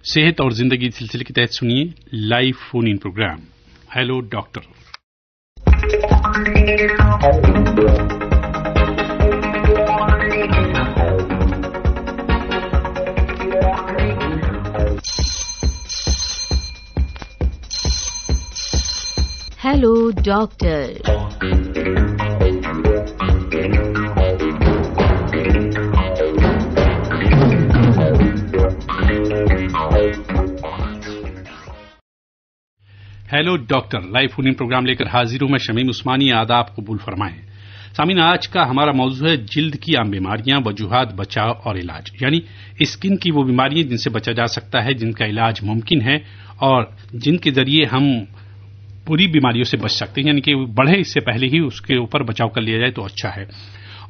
सेहत और जिंदगी सिलसिले के तहत सुनिए live phone in programme hello doctor. Hello doctor. Hello doctor live phone in programme लेकर हाजिर हूं मैं शमीम उस्मानी। आदाब कबूल फरमाएं। सामीन, आज का हमारा मौजू है जिल्द की आम बीमारियां, वजूहात, बचाव और इलाज। यानी स्किन की वो बीमारियां जिनसे बचा जा सकता है, जिनका इलाज मुमकिन है और जिनके जरिए हम पूरी बीमारियों से बच सकते हैं, यानी कि बढ़े इससे पहले ही उसके ऊपर बचाव कर लिया जाए तो अच्छा है।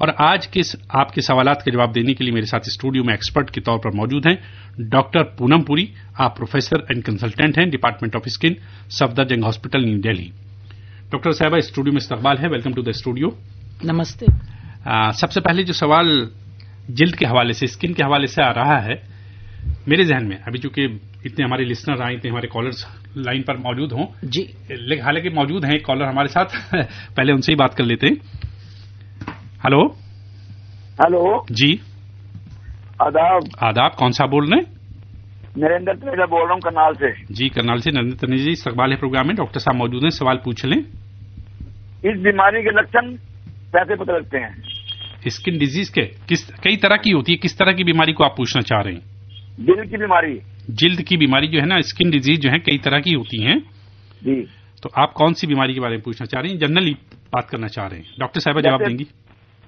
और आज के आपके सवालात के जवाब देने के लिए मेरे साथ स्टूडियो में एक्सपर्ट के तौर पर मौजूद हैं डॉक्टर पूनम पुरी। आप प्रोफेसर एंड कंसल्टेंट हैं, department of skin, Safdarjung hospital, new Delhi. Doctor साहबा, स्टूडियो में इस्तकबाल है, वेलकम टू द स्टूडियो। नमस्ते। सबसे पहले जो सवाल जिल्द के हवाले से, स्किन के हवाले से आ रहा है मेरे जहन में, अभी चूंकि इतने हमारे लिसनर आए, इतने हमारे कॉलर्स लाइन पर मौजूद हों जी, हालांकि मौजूद हैं एक कॉलर हमारे साथ पहले उनसे ही बात कर लेते हैं। हेलो हेलो जी, आदाब। आदाब, कौन सा बोल रहे हैं? नरेंद्र तनेजा बोल रहा हूँ करनाल से। जी, करनाल से नरेंद्र तनेजा जी, इस्तकबाल है प्रोग्राम में। डॉक्टर साहब मौजूद हैं, सवाल पूछ लें। इस बीमारी के लक्षण कैसे पता लगते हैं? स्किन डिजीज के कई तरह की होती है, किस तरह की बीमारी को आप पूछना चाह रहे हैं? जिल्द की बीमारी। जिल्द की बीमारी जो है ना, स्किन डिजीज जो है कई तरह की होती हैं जी। तो आप कौन सी बीमारी के बारे में पूछना चाह रहे हैं, जनरली बात करना चाह रहे हैं? डॉक्टर साहब जवाब देंगी।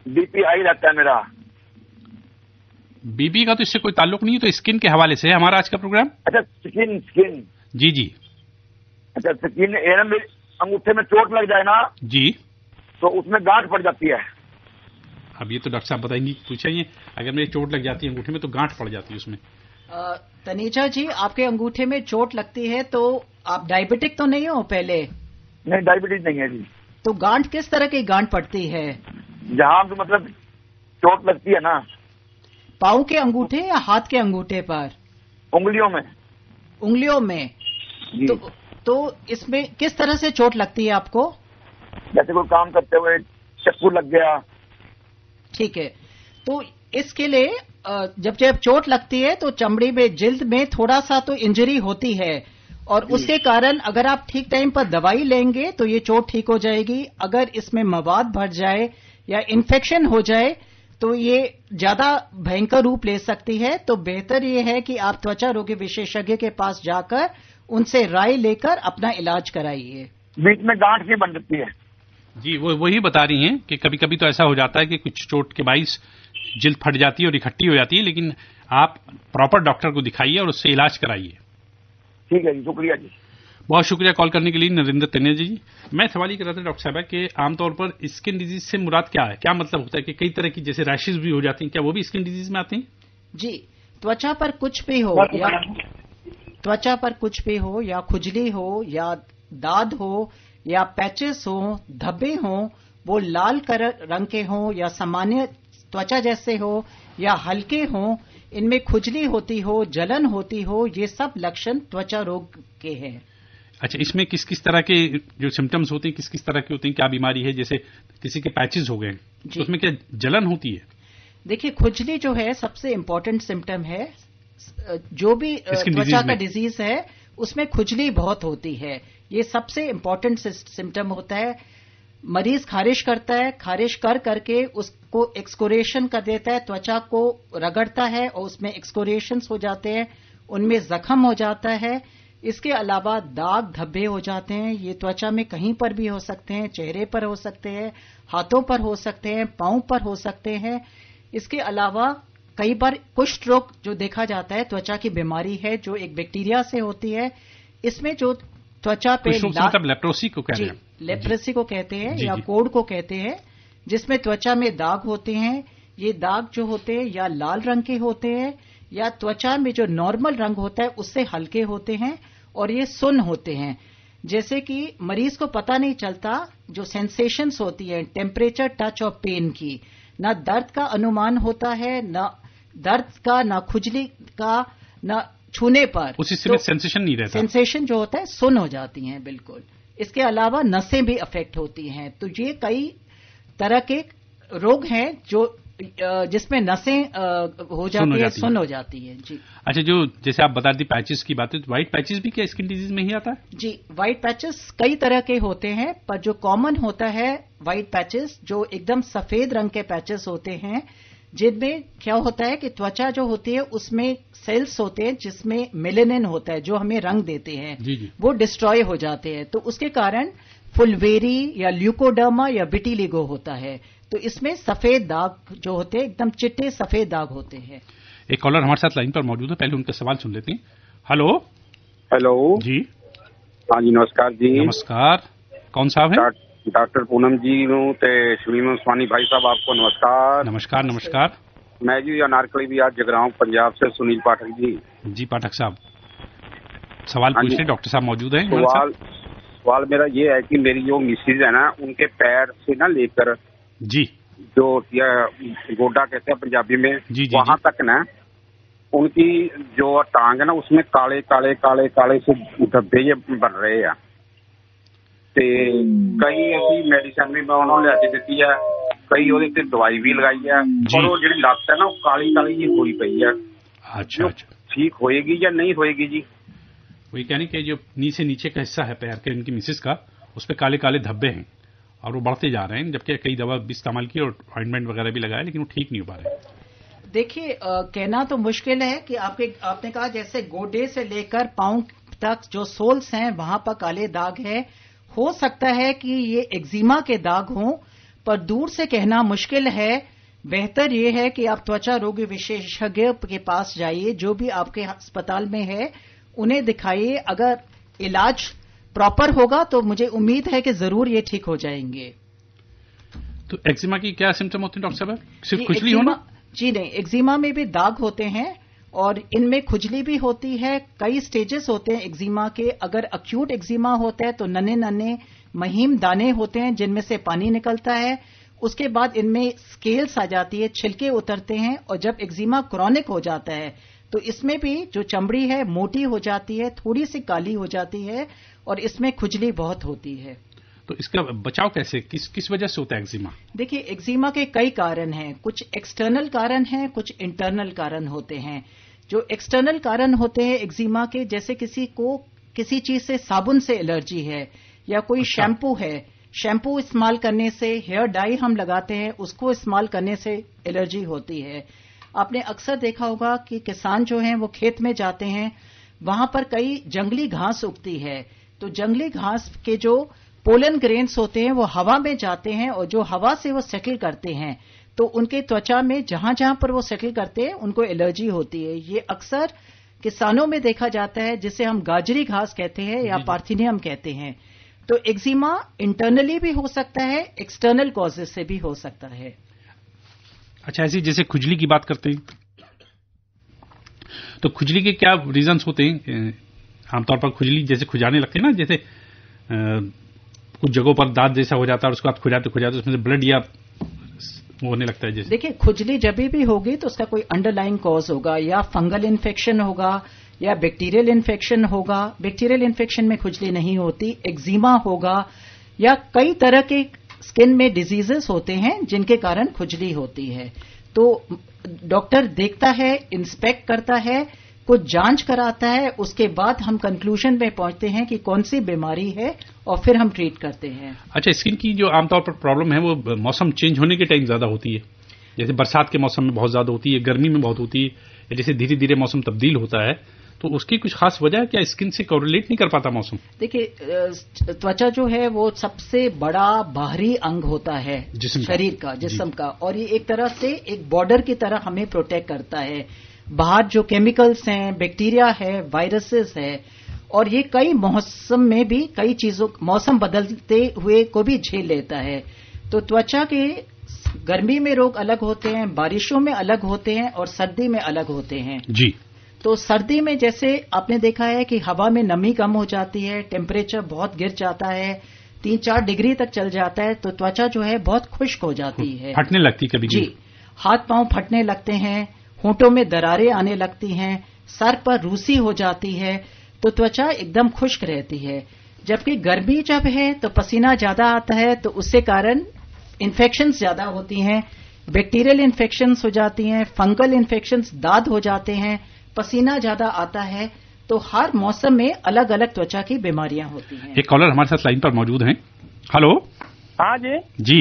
बीपी हाई रहता है मेरा। बीपी का तो इससे कोई ताल्लुक नहीं है, तो स्किन के हवाले से है हमारा आज का प्रोग्राम। अच्छा, स्किन स्किन जी जी। अच्छा, स्किन मेरे अंगूठे में चोट लग जाए ना जी, तो उसमें गांठ पड़ जाती है। अब ये तो डॉक्टर साहब बताएंगी, पूछिए। अगर मेरी चोट लग जाती है अंगूठे में तो गांठ पड़ जाती है उसमें। तनीजा जी, आपके अंगूठे में चोट लगती है तो आप डायबिटिक तो नहीं हो पहले? नहीं, डायबिटीज नहीं है जी। तो गांठ किस तरह की गांठ पड़ती है? जहां तो मतलब चोट लगती है ना। पाँव के अंगूठे या हाथ के अंगूठे पर? उंगलियों में। उंगलियों में जी। तो इसमें किस तरह से चोट लगती है आपको? जैसे कोई काम करते हुए चक्कू लग गया। ठीक है, तो इसके लिए जब चोट लगती है तो चमड़ी में, जिल्द में थोड़ा सा तो इंजरी होती है और उसके कारण अगर आप ठीक टाइम पर दवाई लेंगे तो ये चोट ठीक हो जाएगी। अगर इसमें मवाद भर जाए या इन्फेक्शन हो जाए तो ये ज्यादा भयंकर रूप ले सकती है। तो बेहतर ये है कि आप त्वचा रोग विशेषज्ञ के पास जाकर उनसे राय लेकर अपना इलाज कराइए। बीच में गांठ भी बन जाती है जी, वो वही बता रही हैं कि कभी कभी तो ऐसा हो जाता है कि कुछ चोट के बाइस जिल्द फट जाती है और इकट्ठी हो जाती है, लेकिन आप प्रॉपर डॉक्टर को दिखाइए और उससे इलाज कराइए। ठीक है जी, शुक्रिया जी। बहुत शुक्रिया कॉल करने के लिए नरेंद्र तनेजा जी। मैं सवाल ये कर रहा था डॉक्टर साहब कि आमतौर पर स्किन डिजीज से मुराद क्या है, क्या मतलब होता है कि कई तरह की जैसे रैशेज भी हो जाती हैं, क्या वो भी स्किन डिजीज में आते हैं? जी, त्वचा पर कुछ भी हो या खुजली हो या दाद हो या पैचेस हो, धब्बे हो, वो लाल रंग के हो या सामान्य त्वचा जैसे हो या हल्के हो, इनमें खुजली होती हो, जलन होती हो, ये सब लक्षण त्वचा रोग के हैं। अच्छा, इसमें किस किस तरह के जो सिम्टम्स होते हैं, किस किस तरह के होते हैं, क्या बीमारी है? जैसे किसी के पैचेस हो गए तो उसमें क्या जलन होती है? देखिए, खुजली जो है सबसे इम्पोर्टेंट सिम्टम है। जो भी त्वचा का डिजीज है उसमें खुजली बहुत होती है, ये सबसे इम्पोर्टेंट सिम्टम होता है। मरीज खारिश करता है, खारिश कर करके उसको एक्सकोरेशन कर देता है, त्वचा को रगड़ता है और उसमें एक्सकोरेशंस हो जाते हैं, उनमें जख्म हो जाता है। इसके अलावा दाग धब्बे हो जाते हैं, ये त्वचा में कहीं पर भी हो सकते हैं, चेहरे पर हो सकते हैं, हाथों पर हो सकते हैं, पांव पर हो सकते हैं। इसके अलावा कई बार कुष्ठ रोग जो देखा जाता है, त्वचा की बीमारी है जो एक बैक्टीरिया से होती है। इसमें जो त्वचा पे मतलब लेप्रोसी को कहते हैं, लेप्रोसी को कहते हैं या कोढ़ को कहते हैं, जिसमें त्वचा में दाग होते हैं। ये दाग जो होते हैं या लाल रंग के होते हैं या त्वचा में जो नॉर्मल रंग होता है उससे हल्के होते हैं और ये सुन्न होते हैं। जैसे कि मरीज को पता नहीं चलता, जो सेंसेशंस होती है टेम्परेचर, टच और पेन की, ना दर्द का अनुमान होता है, ना दर्द का, ना खुजली का, ना छूने पर उसी समय सेंसेशन नहीं रहता, सेंसेशन जो होता है सुन्न हो जाती हैं बिल्कुल। इसके अलावा नसें भी अफेक्ट होती हैं। तो ये कई तरह के रोग हैं जो जिसमें नसें हो जाती है, सुन्न हो जाती है जी। अच्छा, जो जैसे आप बता दी पैचेस की बात है, तो व्हाइट पैचेस भी क्या स्किन डिजीज में ही आता है? जी, व्हाइट पैचेस कई तरह के होते हैं, पर जो कॉमन होता है व्हाइट पैचेस, जो एकदम सफेद रंग के पैचेस होते हैं, जिनमें क्या होता है कि त्वचा जो होती है उसमें सेल्स होते हैं जिसमें मेलेनिन होता है जो हमें रंग देते हैं, वो डिस्ट्रॉय हो जाते हैं। तो उसके कारण फुलवेरी या ल्यूकोडर्मा या विटिलिगो होता है। तो इसमें सफेद दाग जो होते हैं, एकदम चिट्टे सफेद दाग होते हैं। एक कॉलर हमारे साथ लाइन पर मौजूद है, पहले उनका सवाल सुन लेते हैं। हेलो हेलो जी। हाँ जी, नमस्कार जी। नमस्कार, कौन साहब है? डॉक्टर पूनम जी हूँ ते शमीम उस्मानी भाई साहब, आपको नमस्कार। नमस्कार नमस्कार। मैं जी अनारकली भी आज जगराऊं पंजाब से, सुनील पाठक जी। जी पाठक साहब, सवाल पूछे, डॉक्टर साहब मौजूद हैं। सवाल मेरा ये है कि मेरी जो मिसेज है ना, उनके पैर से ना लेकर जी, जो गोडा कहते हैं पंजाबी में, जी, वहां तक ना उनकी जो टांग है ना, उसमें काले काले काले काले से धब्बे ये बन रहे हैं। ते कई ऐसी मेडिसिन भी उन्होंने लिया दी है, कई ਉਹਦੇ ਤੇ दवाई भी लगाई है, और वो ਜਿਹੜੀ ਲੱਤ है ना, वो काली काली जी हुई पई है। अच्छा अच्छा, ठीक होएगी या नहीं होएगी जी? वही कहने के जो नीचे नीचे का हिस्सा है पैर के इनकी मिसेस का, उस पर काले काले धब्बे हैं और वो बढ़ते जा रहे हैं, जबकि कई दवा भी इस्तेमाल की और ऑइंटमेंट वगैरह भी लगाया, लेकिन वो ठीक नहीं हो पा रहे। देखिए, कहना तो मुश्किल है कि आपने कहा जैसे गोडे से लेकर पांव तक जो सोल्स हैं वहां पर काले दाग है। हो सकता है कि ये एक्जिमा के दाग हों, पर दूर से कहना मुश्किल है। बेहतर ये है कि आप त्वचा रोग विशेषज्ञ के पास जाइए, जो भी आपके अस्पताल में है उन्हें दिखाइए। अगर इलाज प्रॉपर होगा तो मुझे उम्मीद है कि जरूर ये ठीक हो जाएंगे। तो एक्जिमा की क्या सिम्टम होते हैं डॉक्टर साहब? सिर्फ खुजली होना? जी नहीं, एक्जिमा में भी दाग होते हैं और इनमें खुजली भी होती है। कई स्टेजेस होते हैं एक्जिमा के। अगर अक्यूट एक्जिमा होता है तो नन्हे नन्हे महीन दाने होते हैं जिनमें से पानी निकलता है। उसके बाद इनमें स्केल्स आ जाती है, छिलके उतरते हैं। और जब एक्जिमा क्रॉनिक हो जाता है तो इसमें भी जो चमड़ी है मोटी हो जाती है, थोड़ी सी काली हो जाती है और इसमें खुजली बहुत होती है। तो इसका बचाव कैसे, किस वजह से होता है एक्जिमा? देखिए, एक्जिमा के कई कारण हैं। कुछ एक्सटर्नल कारण हैं, कुछ इंटरनल कारण होते हैं। जो एक्सटर्नल कारण होते हैं एक्जिमा के, जैसे किसी को किसी चीज से, साबुन से एलर्जी है या कोई शैम्पू है, शैम्पू इस्तेमाल करने से, हेयर डाई हम लगाते हैं उसको इस्तेमाल करने से एलर्जी होती है। आपने अक्सर देखा होगा कि किसान जो हैं वो खेत में जाते हैं, वहां पर कई जंगली घास उगती है। तो जंगली घास के जो पोलन ग्रेन्स होते हैं वो हवा में जाते हैं और जो हवा से वो सेटल करते हैं, तो उनके त्वचा में जहां जहां पर वो सेटल करते हैं उनको एलर्जी होती है। ये अक्सर किसानों में देखा जाता है, जिसे हम गाजरी घास कहते हैं या पार्थिनियम कहते हैं। तो एक्जिमा इंटरनली भी हो सकता है, एक्सटर्नल कॉजेज से भी हो सकता है। अच्छा, ऐसी जैसे खुजली की बात करते हैं, तो खुजली के क्या रीजंस होते हैं? आमतौर पर खुजली जैसे खुजाने लगते हैं ना, जैसे कुछ जगहों पर दांत जैसा हो जाता है और उसके बाद खुजाते उसमें से ब्लड या होने लगता है। जैसे देखिए, खुजली जब भी होगी तो उसका कोई अंडरलाइंग कॉज होगा, या फंगल इन्फेक्शन होगा या बैक्टीरियल इन्फेक्शन होगा। बैक्टीरियल इन्फेक्शन में खुजली नहीं होती। एक्जिमा होगा या कई तरह के स्किन में डिजीजेस होते हैं जिनके कारण खुजली होती है। तो डॉक्टर देखता है, इंस्पेक्ट करता है, कुछ जांच कराता है, उसके बाद हम कंक्लूजन में पहुंचते हैं कि कौन सी बीमारी है और फिर हम ट्रीट करते हैं। अच्छा, स्किन की जो आमतौर पर प्रॉब्लम है वो मौसम चेंज होने के टाइम ज्यादा होती है, जैसे बरसात के मौसम में बहुत ज्यादा होती है, गर्मी में बहुत होती है, जैसे धीरे धीरे मौसम तब्दील होता है, तो उसकी कुछ खास वजह है क्या? स्किन से कोरिलेट नहीं कर पाता मौसम? देखिए, त्वचा जो है वो सबसे बड़ा बाहरी अंग होता है शरीर का, जिस्म का, और ये एक तरह से एक बॉर्डर की तरह हमें प्रोटेक्ट करता है। बाहर जो केमिकल्स हैं, बैक्टीरिया है, वायरसेस है, और ये कई मौसम में भी कई चीजों, मौसम बदलते हुए को भी झेल लेता है। तो त्वचा के गर्मी में रोग अलग होते हैं, बारिशों में अलग होते हैं और सर्दी में अलग होते हैं जी। तो सर्दी में जैसे आपने देखा है कि हवा में नमी कम हो जाती है, टेम्परेचर बहुत गिर जाता है, 3-4 डिग्री तक चल जाता है, तो त्वचा जो है बहुत खुश्क हो जाती है, फटने लगती कभी जी। हाथ पांव फटने लगते हैं, होंठों में दरारें आने लगती हैं, सर पर रूसी हो जाती है, तो त्वचा एकदम खुश्क रहती है। जबकि गर्मी जब है तो पसीना ज्यादा आता है, तो उससे कारण इन्फेक्शंस ज्यादा होती हैं, बैक्टीरियल इन्फेक्शंस हो जाती हैं, फंगल इन्फेक्शंस, दाद हो जाते हैं, पसीना ज्यादा आता है। तो हर मौसम में अलग अलग त्वचा की बीमारियां होती हैं। एक कॉलर हमारे साथ लाइन पर मौजूद हैं। हेलो। हाँ जी जी,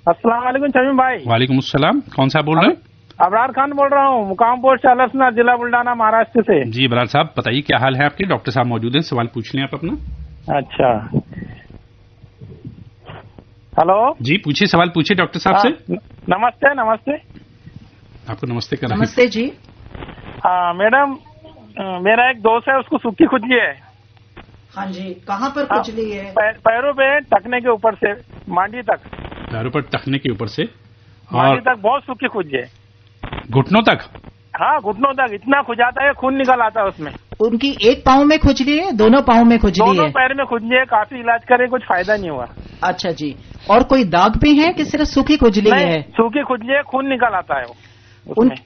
अस्सलाम वालेकुम शमीम भाई। वालेकुम अस्सलाम। कौन सा बोल रहे हैं? अबरार खान बोल रहा हूँ, मुकाम पोस्ट अलसना, जिला बुल्डाना, महाराष्ट्र से। जी अबरार साहब, बताइए क्या हाल है आपके? डॉक्टर साहब मौजूद हैं, सवाल पूछ लें आप अपना। अच्छा, हेलो जी, पूछिए, सवाल पूछिए डॉक्टर साहब से। नमस्ते। नमस्ते, आपको नमस्ते कर रहे हैं। नमस्ते जी। हाँ मैडम, मेरा एक दोस्त है, उसको सूखी खुजली है। हाँ जी, कहाँ पर खुजली है? पैरों पे, टखने के ऊपर से मांडी तक। पैरों पर टखने के ऊपर से मांडी और तक बहुत सूखी खुजली है। घुटनों तक? हाँ, घुटनों तक इतना खुजाता है, खून निकल आता है उसमें। उनकी एक पाँव में खुजली है, दोनों पाँव में खुजली है? दोनों पैर में खुजली है, काफी इलाज करे, कुछ फायदा नहीं हुआ। अच्छा जी, और कोई दाग भी है कि सिर्फ सूखी खुजली है? सूखी खुजली है, खून निकल आता है उसमें।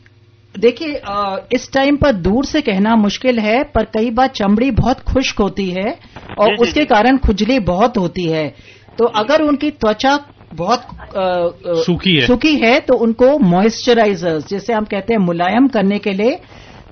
देखिए, इस टाइम पर दूर से कहना मुश्किल है, पर कई बार चमड़ी बहुत खुश्क होती है और उसके कारण खुजली बहुत होती है। तो अगर उनकी त्वचा बहुत सूखी है तो उनको मॉइस्चराइजर्स, जैसे हम कहते हैं मुलायम करने के लिए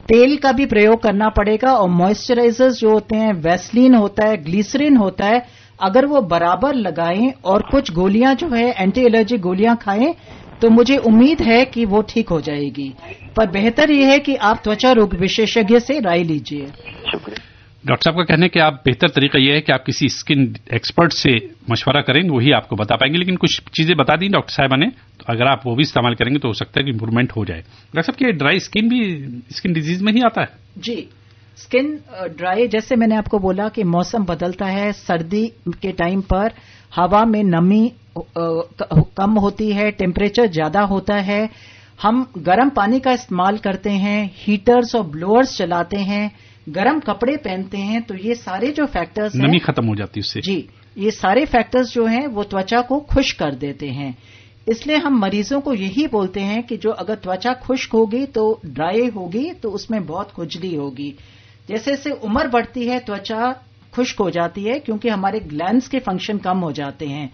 तेल का भी प्रयोग करना पड़ेगा। और मॉइस्चराइजर्स जो होते हैं, वैसलीन होता है, ग्लिसरीन होता है, अगर वो बराबर लगाएं और कुछ गोलियां जो है एंटी एलर्जी गोलियां खाएं तो मुझे उम्मीद है कि वो ठीक हो जाएगी। पर बेहतर ये है कि आप त्वचा रोग विशेषज्ञ से राय लीजिए। शुक्रिया। डॉक्टर साहब का कहना है कि आप बेहतर तरीका यह है कि आप किसी स्किन एक्सपर्ट से मशवरा करें, वही आपको बता पाएंगे। लेकिन कुछ चीजें बता दी डॉक्टर साहबा ने, तो अगर आप वो भी इस्तेमाल करेंगे तो हो सकता है कि इंप्रूवमेंट हो जाए। डॉक्टर साहब, क्या ड्राई स्किन भी स्किन डिजीज में ही आता है? जी, स्किन ड्राई, जैसे मैंने आपको बोला कि मौसम बदलता है, सर्दी के टाइम पर हवा में नमी कम होती है, टेम्परेचर ज्यादा होता है, हम गर्म पानी का इस्तेमाल करते हैं, हीटर्स और ब्लोअर्स चलाते हैं, गर्म कपड़े पहनते हैं, तो ये सारे जो फैक्टर्स हैं, नमी खत्म हो जाती है उससे। जी, ये सारे फैक्टर्स जो हैं वो त्वचा को खुश्क कर देते हैं। इसलिए हम मरीजों को यही बोलते हैं कि जो अगर त्वचा खुश्क होगी तो ड्राई होगी तो उसमें बहुत खुजली होगी। जैसे जैसे उम्र बढ़ती है त्वचा खुश्क हो जाती है, क्योंकि हमारे ग्लैंड्स के फंक्शन कम हो जाते हैं।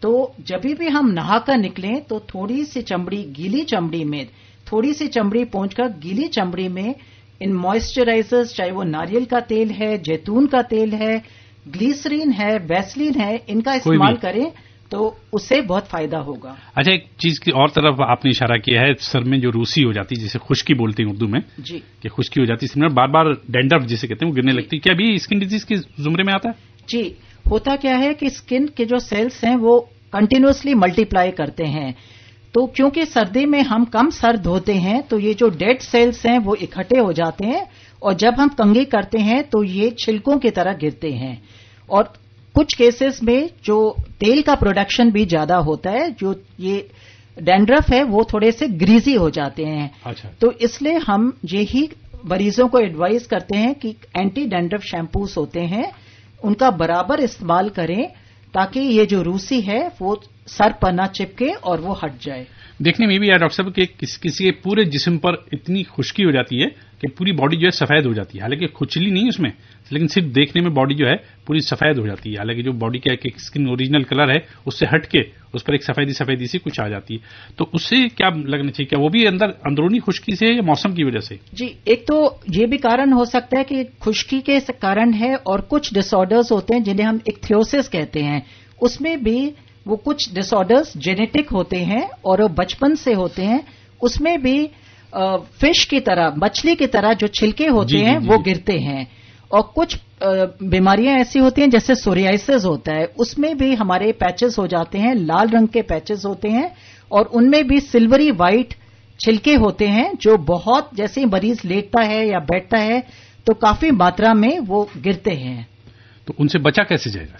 तो जब भी हम नहाकर निकलें तो थोड़ी सी चमड़ी, गीली चमड़ी में थोड़ी सी चमड़ी पहुंचकर गीली चमड़ी में इन मॉइस्चराइजर्स, चाहे वो नारियल का तेल है, जैतून का तेल है, ग्लिसरीन है, वैसलीन है, इनका इस्तेमाल करें तो उससे बहुत फायदा होगा। अच्छा, एक चीज की और तरफ आपने इशारा किया है, सर में जो रूसी हो जाती है, जिसे खुश्की बोलते हैं उर्दू में जी, कि खुश्की हो जाती है, बार बार डैंड्रफ जिसे कहते हैं वो गिरने लगती है, क्या भी स्किन डिजीज के जुमरे में आता है? जी, होता क्या है कि स्किन के जो सेल्स हैं वो कंटिन्यूअसली मल्टीप्लाई करते हैं। तो क्योंकि सर्दी में हम कम सर धोते हैं तो ये जो डेड सेल्स हैं वो इकट्ठे हो जाते हैं और जब हम कंघी करते हैं तो ये छिलकों की तरह गिरते हैं। और कुछ केसेस में जो तेल का प्रोडक्शन भी ज्यादा होता है, जो ये डैंड्रफ है वो थोड़े से ग्रीजी हो जाते हैं। अच्छा। तो इसलिए हम यही मरीजों को एडवाइस करते हैं कि एंटी डैंड्रफ शैम्पूस होते हैं उनका बराबर इस्तेमाल करें ताकि ये जो रूसी है वो सर पर ना चिपके और वो हट जाए। देखने में भी यार डॉक्टर साहब कि किसी के पूरे जिस्म पर इतनी खुश्की हो जाती है कि पूरी बॉडी जो है सफेद हो जाती है, हालांकि खुजली नहीं उसमें, लेकिन सिर्फ देखने में बॉडी जो है पूरी सफेद हो जाती है। हालांकि जो बॉडी का एक स्किन ओरिजिनल कलर है उससे हट के उस पर एक सफेदी सी कुछ आ जाती है। तो उससे क्या लगना चाहिए, क्या वो भी अंदरूनी खुश्की से या मौसम की वजह से? जी, एक तो ये भी कारण हो सकता है कि खुश्की के कारण है, और कुछ डिसऑर्डर्स होते हैं जिन्हें हम इक्थियोसिस कहते हैं, उसमें भी वो कुछ डिसऑर्डर्स जेनेटिक होते हैं और वो बचपन से होते हैं। उसमें भी फिश की तरह, मछली की तरह जो छिलके होते हैं वो गिरते हैं। और कुछ बीमारियां ऐसी होती हैं जैसे सोरियासिस होता है, उसमें भी हमारे पैचेस हो जाते हैं, लाल रंग के पैचेस होते हैं और उनमें भी सिल्वरी वाइट छिलके होते हैं जो बहुत, जैसे मरीज लेटता है या बैठता है तो काफी मात्रा में वो गिरते हैं। तो उनसे बचा कैसे जाएगा?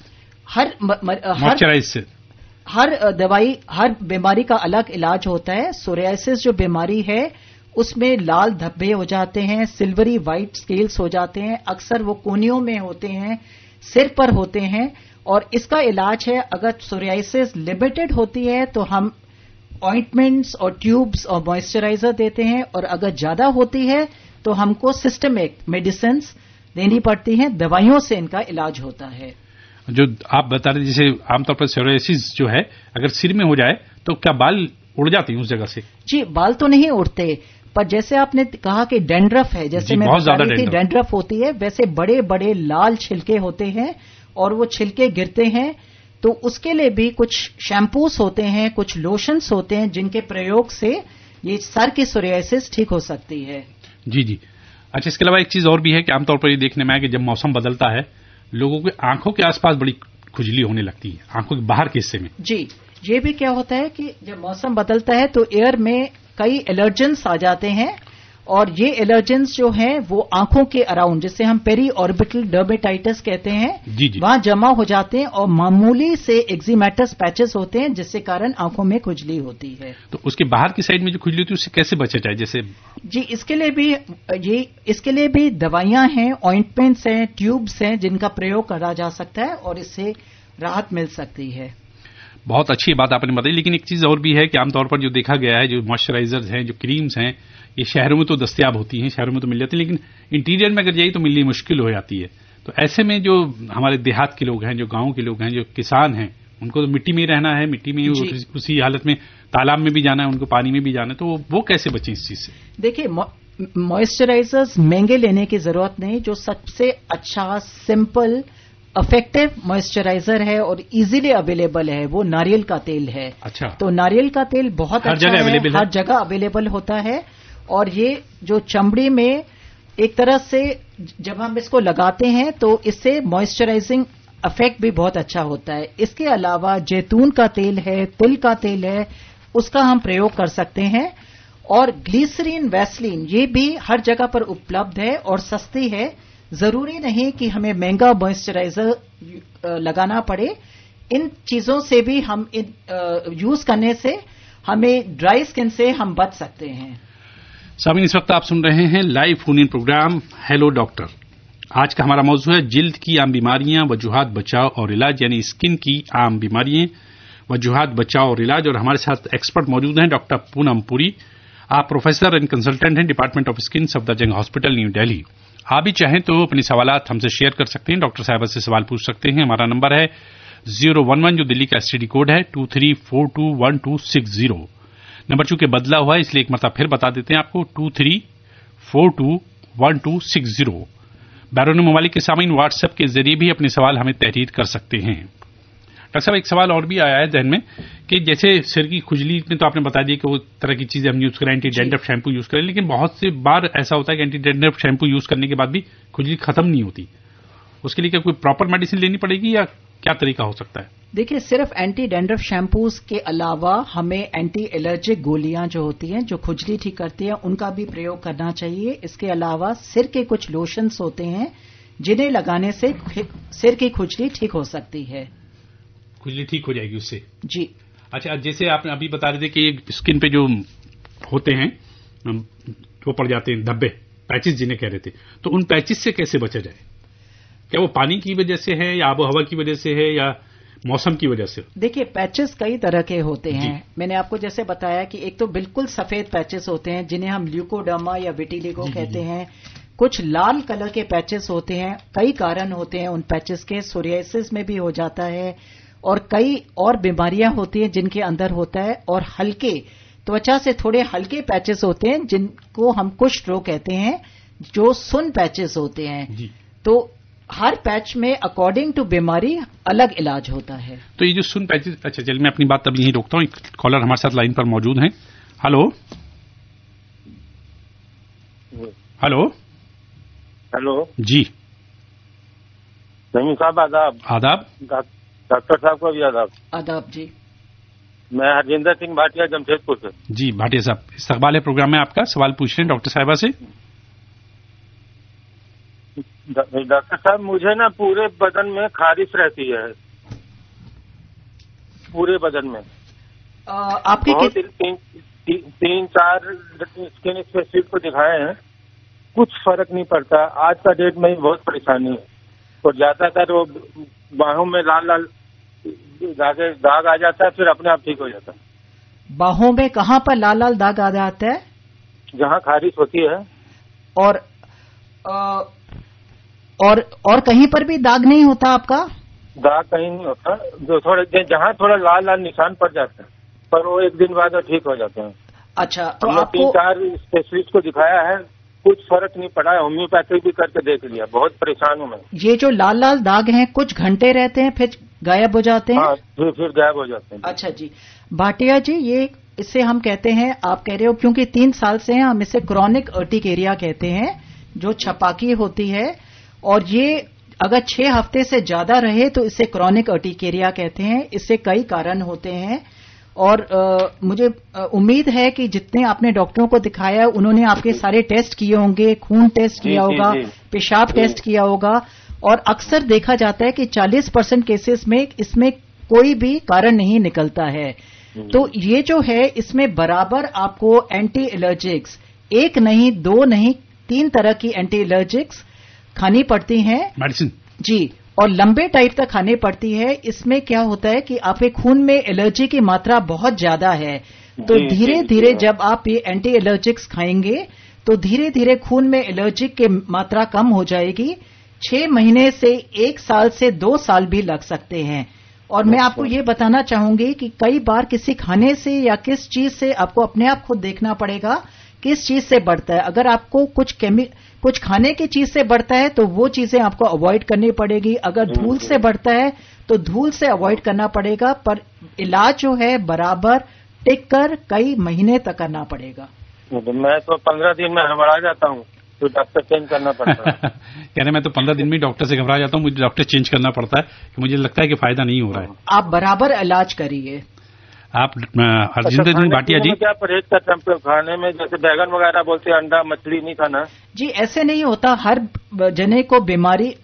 हर दवाई, हर बीमारी का अलग इलाज होता है। सोरियासिस जो बीमारी है उसमें लाल धब्बे हो जाते हैं, सिल्वरी वाइट स्केल्स हो जाते हैं, अक्सर वो कोनियों में होते हैं, सिर पर होते हैं। और इसका इलाज है, अगर सोरियासिस लिमिटेड होती है तो हम ऑइंटमेंट्स और ट्यूब्स और मॉइस्चराइजर देते हैं, और अगर ज्यादा होती है तो हमको सिस्टमिक मेडिसिन देनी पड़ती हैं, दवाइयों से इनका इलाज होता है। जो आप बता रहे जैसे आमतौर पर सोरियासिस जो है अगर सिर में हो जाए तो क्या बाल उड़ जाते हैं उस जगह से? जी, बाल तो नहीं उड़ते, पर जैसे आपने कहा कि डैंड्रफ है, जैसे मैं बता रही थी डैंड्रफ होती है, वैसे बड़े बड़े लाल छिलके होते हैं और वो छिलके गिरते हैं, तो उसके लिए भी कुछ शैम्पूस होते हैं, कुछ लोशंस होते हैं जिनके प्रयोग से ये सर की सोरियासिस ठीक हो सकती है। जी जी। अच्छा, इसके अलावा एक चीज और भी है कि आमतौर पर ये देखने में आया कि जब मौसम बदलता है लोगों के आंखों के आसपास बड़ी खुजली होने लगती है, आंखों के बाहर के हिस्से में। जी, ये भी क्या होता है कि जब मौसम बदलता है तो एयर में कई एलर्जेंस आ जाते हैं, और ये एलर्जेंस जो हैं वो आंखों के अराउंड, जिसे हम पेरी ऑर्बिटल डर्मेटाइटिस कहते हैं, वहां जमा हो जाते हैं और मामूली से एक्जिमेटस पैचेस होते हैं, जिससे कारण आंखों में खुजली होती है। तो उसके बाहर की साइड में जो खुजली होती है उससे कैसे बचा जाए? जैसे जी, इसके लिए भी दवाइयां हैं, ऑइंटमेंट्स हैं, ट्यूब्स हैं, जिनका प्रयोग करा जा सकता है और इससे राहत मिल सकती है। बहुत अच्छी बात आपने बताई, लेकिन एक चीज और भी है कि आमतौर पर जो देखा गया है, जो मॉइस्चराइजर्स हैं, जो क्रीम्स हैं, ये शहरों में तो दस्तयाब होती हैं, शहरों में तो मिल जाती हैं, लेकिन इंटीरियर में अगर जाइए तो मिलनी मुश्किल हो जाती है। तो ऐसे में जो हमारे देहात के लोग हैं, जो गांव के लोग हैं, जो किसान हैं, उनको तो मिट्टी में ही रहना है, मिट्टी में उसी हालत में तालाब में भी जाना है, उनको पानी में भी जाना है, तो वो कैसे बचें इस चीज से? देखिए, मॉइस्चराइजर्स महंगे लेने की जरूरत नहीं। जो सबसे अच्छा, सिंपल, इफेक्टिव मॉइस्चराइजर है और इजीली अवेलेबल है वो नारियल का तेल है। अच्छा। तो नारियल का तेल बहुत अच्छा है, हर जगह अवेलेबल होता है, और ये जो चमड़ी में एक तरह से जब हम इसको लगाते हैं तो इससे मॉइस्चराइजिंग इफेक्ट भी बहुत अच्छा होता है। इसके अलावा जैतून का तेल है, तिल का तेल है, उसका हम प्रयोग कर सकते हैं, और ग्लिसरीन, वैसलीन, ये भी हर जगह पर उपलब्ध है और सस्ती है। जरूरी नहीं कि हमें महंगा मॉइस्चराइजर लगाना पड़े। इन चीजों से भी हम यूज करने से हमें ड्राई स्किन से हम बच सकते हैं। सामीन, इस वक्त आप सुन रहे हैं live phone in programme hello doctor. आज का हमारा मौजू है जिल्द की आम बीमारियां, वजूहात, बचाव और इलाज, यानी स्किन की आम बीमारियां, वजूहात, बचाव और इलाज। और हमारे साथ एक्सपर्ट मौजूद हैं डॉक्टर पूनम पुरी। आप प्रोफेसर एंड कंसल्टेंट हैं department of skin, Safdarjung hospital, new Delhi. आप भी चाहें तो अपने सवालात हमसे शेयर कर सकते हैं, डॉक्टर साहिबा से सवाल पूछ सकते हैं। हमारा नंबर है 011 जो दिल्ली का एसटीडी कोड है 23421260। नंबर चूंकि बदला हुआ है इसलिए एक मरतबा फिर बता देते हैं आपको 23421260। बैरून ममालिक के सामीन व्हाट्सएप के जरिए भी अपने सवाल हमें तहरीर कर सकते हैं। डॉक्टर साहब, एक सवाल और भी आया है ध्यान में कि जैसे सिर की खुजली में तो आपने बता दिया कि वो तरह की चीजें हम यूज करें, एंटी डैंड्रफ शैम्पू यूज करें, लेकिन बहुत से बार ऐसा होता है कि एंटी डैंड्रफ शैम्पू यूज करने के बाद भी खुजली खत्म नहीं होती। उसके लिए क्या कोई प्रॉपर मेडिसिन लेनी पड़ेगी या क्या तरीका हो सकता है? देखिए, सिर्फ एंटी डैंड्रफ शैम्पूज के अलावा हमें एंटी एलर्जिक गोलियां जो होती हैं, जो खुजली ठीक करती हैं, उनका भी प्रयोग करना चाहिए। इसके अलावा सिर के कुछ लोशंस होते हैं जिन्हें लगाने से सिर की खुजली ठीक हो सकती है। खुजली ठीक हो जाएगी उससे? जी। अच्छा, जैसे आपने अभी बता रहे थे कि स्किन पे जो होते हैं वो पड़ जाते हैं धब्बे, पैचेस जिन्हें कह रहे थे, तो उन पैचेस से कैसे बचा जाए? क्या वो पानी की वजह से है या आबो हवा की वजह से है या मौसम की वजह से? देखिए, पैचेस कई तरह के होते हैं। मैंने आपको जैसे बताया कि एक तो बिल्कुल सफेद पैचेस होते हैं जिन्हें हम ल्यूकोडर्मा या विटिलिगो कहते हैं। कुछ लाल कलर के पैचेस होते हैं, कई कारण होते हैं उन पैचेस के, सोरियासिस में भी हो जाता है, और कई और बीमारियां होती हैं जिनके अंदर होता है, और हल्के त्वचा से थोड़े हल्के पैचेस होते हैं जिनको हम कुष्ठ रोग कहते हैं, जो सुन पैचेस होते हैं। तो हर पैच में अकॉर्डिंग टू बीमारी अलग इलाज होता है। तो ये जो सुन पैचेस, अच्छा चलिए मैं अपनी बात तब यहीं रोकता हूँ। एक कॉलर हमारे साथ लाइन पर मौजूद हैं। हेलो हेलो हेलो जी। जमीन साहब आदाब। आदाब। डॉक्टर साहब को भी आदाब। आदाब जी। मैं हरजिंदर सिंह भाटिया, जमशेदपुर से। जी भाटिया साहब, इस्तकबाल है प्रोग्राम में आपका, सवाल पूछ रहे हैं डॉक्टर साहिबा से। डॉक्टर साहब, मुझे ना पूरे बदन में खारिश रहती है, पूरे बदन में। आपके तीन चार स्किन स्पेशलिस्ट को दिखाए हैं, कुछ फर्क नहीं पड़ता। आज का डेट में बहुत परेशानी है, और ज्यादातर वो बाहों में लाल लाल दाग आ जाता है, फिर अपने आप ठीक हो जाता है। बाहों में कहाँ पर लाल लाल दाग आ जाता है? जहाँ खारिश होती है। और कहीं पर भी दाग नहीं होता आपका? दाग कहीं नहीं होता, जो थोड़ा जहाँ थोड़ा लाल लाल निशान पड़ जाता है, पर वो एक दिन बाद ठीक हो जाते हैं। अच्छा, तो हमने आपको 3-4 स्पेशलिस्ट को दिखाया है, कुछ फर्क नहीं पड़ा है। होम्योपैथी भी करके देख लिया, बहुत परेशान हूँ मैं। ये जो लाल लाल दाग हैं कुछ घंटे रहते हैं फिर गायब हो जाते हैं? हाँ, फिर गायब हो जाते हैं। अच्छा जी, भाटिया जी, ये इसे हम कहते हैं, आप कह रहे हो क्योंकि 3 साल से हैं, हम इसे क्रॉनिक अर्टिकेरिया कहते हैं, जो छपाकी होती है, और ये अगर 6 हफ्ते से ज्यादा रहे तो इसे क्रॉनिक अर्टिकेरिया कहते हैं। इससे कई कारण होते हैं, और मुझे उम्मीद है कि जितने आपने डॉक्टरों को दिखाया उन्होंने आपके सारे टेस्ट किए होंगे, खून टेस्ट किया होगा, पेशाब टेस्ट किया होगा, और अक्सर देखा जाता है कि 40% केसेस में इसमें कोई भी कारण नहीं निकलता है। तो ये जो है, इसमें बराबर आपको एंटी एलर्जिक्स, 1 नहीं 2 नहीं 3 तरह की एंटी एलर्जिक्स खानी पड़ती हैं, मेडिसिन जी, और लंबे टाइम तक खानी पड़ती है। इसमें क्या होता है कि आपके खून में एलर्जी की मात्रा बहुत ज्यादा है, तो धीरे धीरे जब आप ये एंटी एलर्जिक्स खाएंगे तो धीरे धीरे खून में एलर्जी की मात्रा कम हो जाएगी। 6 महीने से 1 साल से 2 साल भी लग सकते हैं। और मैं आपको ये बताना चाहूंगी कि कई बार किसी खाने से या किस चीज से, आपको अपने आप खुद देखना पड़ेगा किस चीज से बढ़ता है। अगर आपको कुछ खाने की चीज से बढ़ता है तो वो चीजें आपको अवॉइड करनी पड़ेगी। अगर धूल से बढ़ता है तो धूल से अवॉइड करना पड़ेगा, पर इलाज जो है बराबर टिक कर कई महीने तक करना पड़ेगा। मैं तो 15 दिन में हड़बड़ा जाता हूँ, तो डॉक्टर चेंज करना पड़ता है। कह रहे मैं तो 15 दिन में डॉक्टर से घबरा जाता हूँ, मुझे डॉक्टर चेंज करना पड़ता है कि मुझे लगता है कि फायदा नहीं हो रहा है। आप बराबर इलाज करिए। आप हरजिंदर सिंह भाटिया जी, क्या परहेज करते हैं खाने में? जैसे बैगन वगैरह बोलते हैं, अंडा मछली नहीं खाना जी। ऐसे नहीं होता, हर जने को बीमारी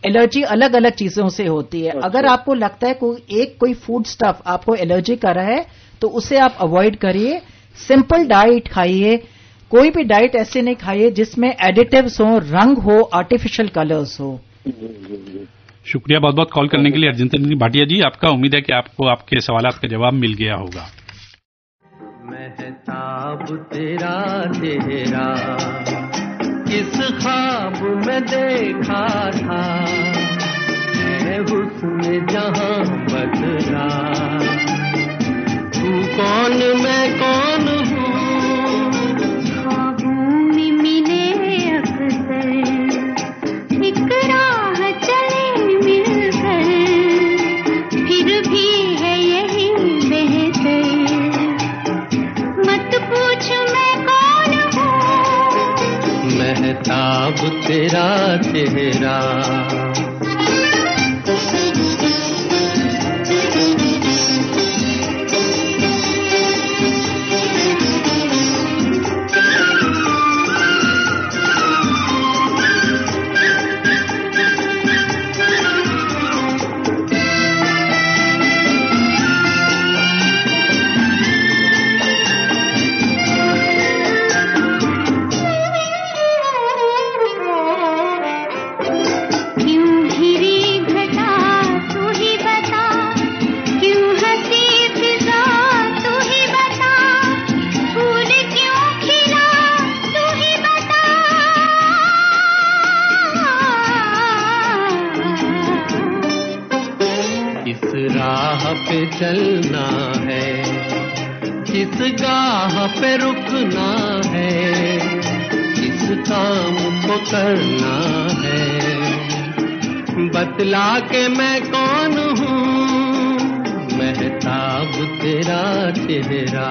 एलर्जी अलग अलग चीजों से होती है। अगर आपको लगता है कोई फूड स्टफ आपको एलर्जी कर रहा है तो उसे आप अवॉइड करिए। सिंपल डाइट खाइए, कोई भी डाइट ऐसे नहीं खाइए जिसमें एडिटिव्स हो, रंग हो, आर्टिफिशियल कलर्स हो। शुक्रिया बहुत बहुत कॉल करने के लिए हरजिंदर सिंह भाटिया जी। आपका उम्मीद है कि आपको आपके सवालात का जवाब मिल गया होगा। महताब तेरा चेहरा किस ख्वाब में देखा था, है हुस्न जहां बदला, तू कौन मैं कौन हूँ, ख्वाबों में मिले अक्सर, एक राह चले मिलकर, फिर भी है यही बेहतर, मत पूछ मैं कौन हूँ, महताब तेरा चेहरा। चलना है, किस गाह पे रुकना है, किस काम को करना है, बतला के मैं कौन हूँ, महताब तेरा चेहरा।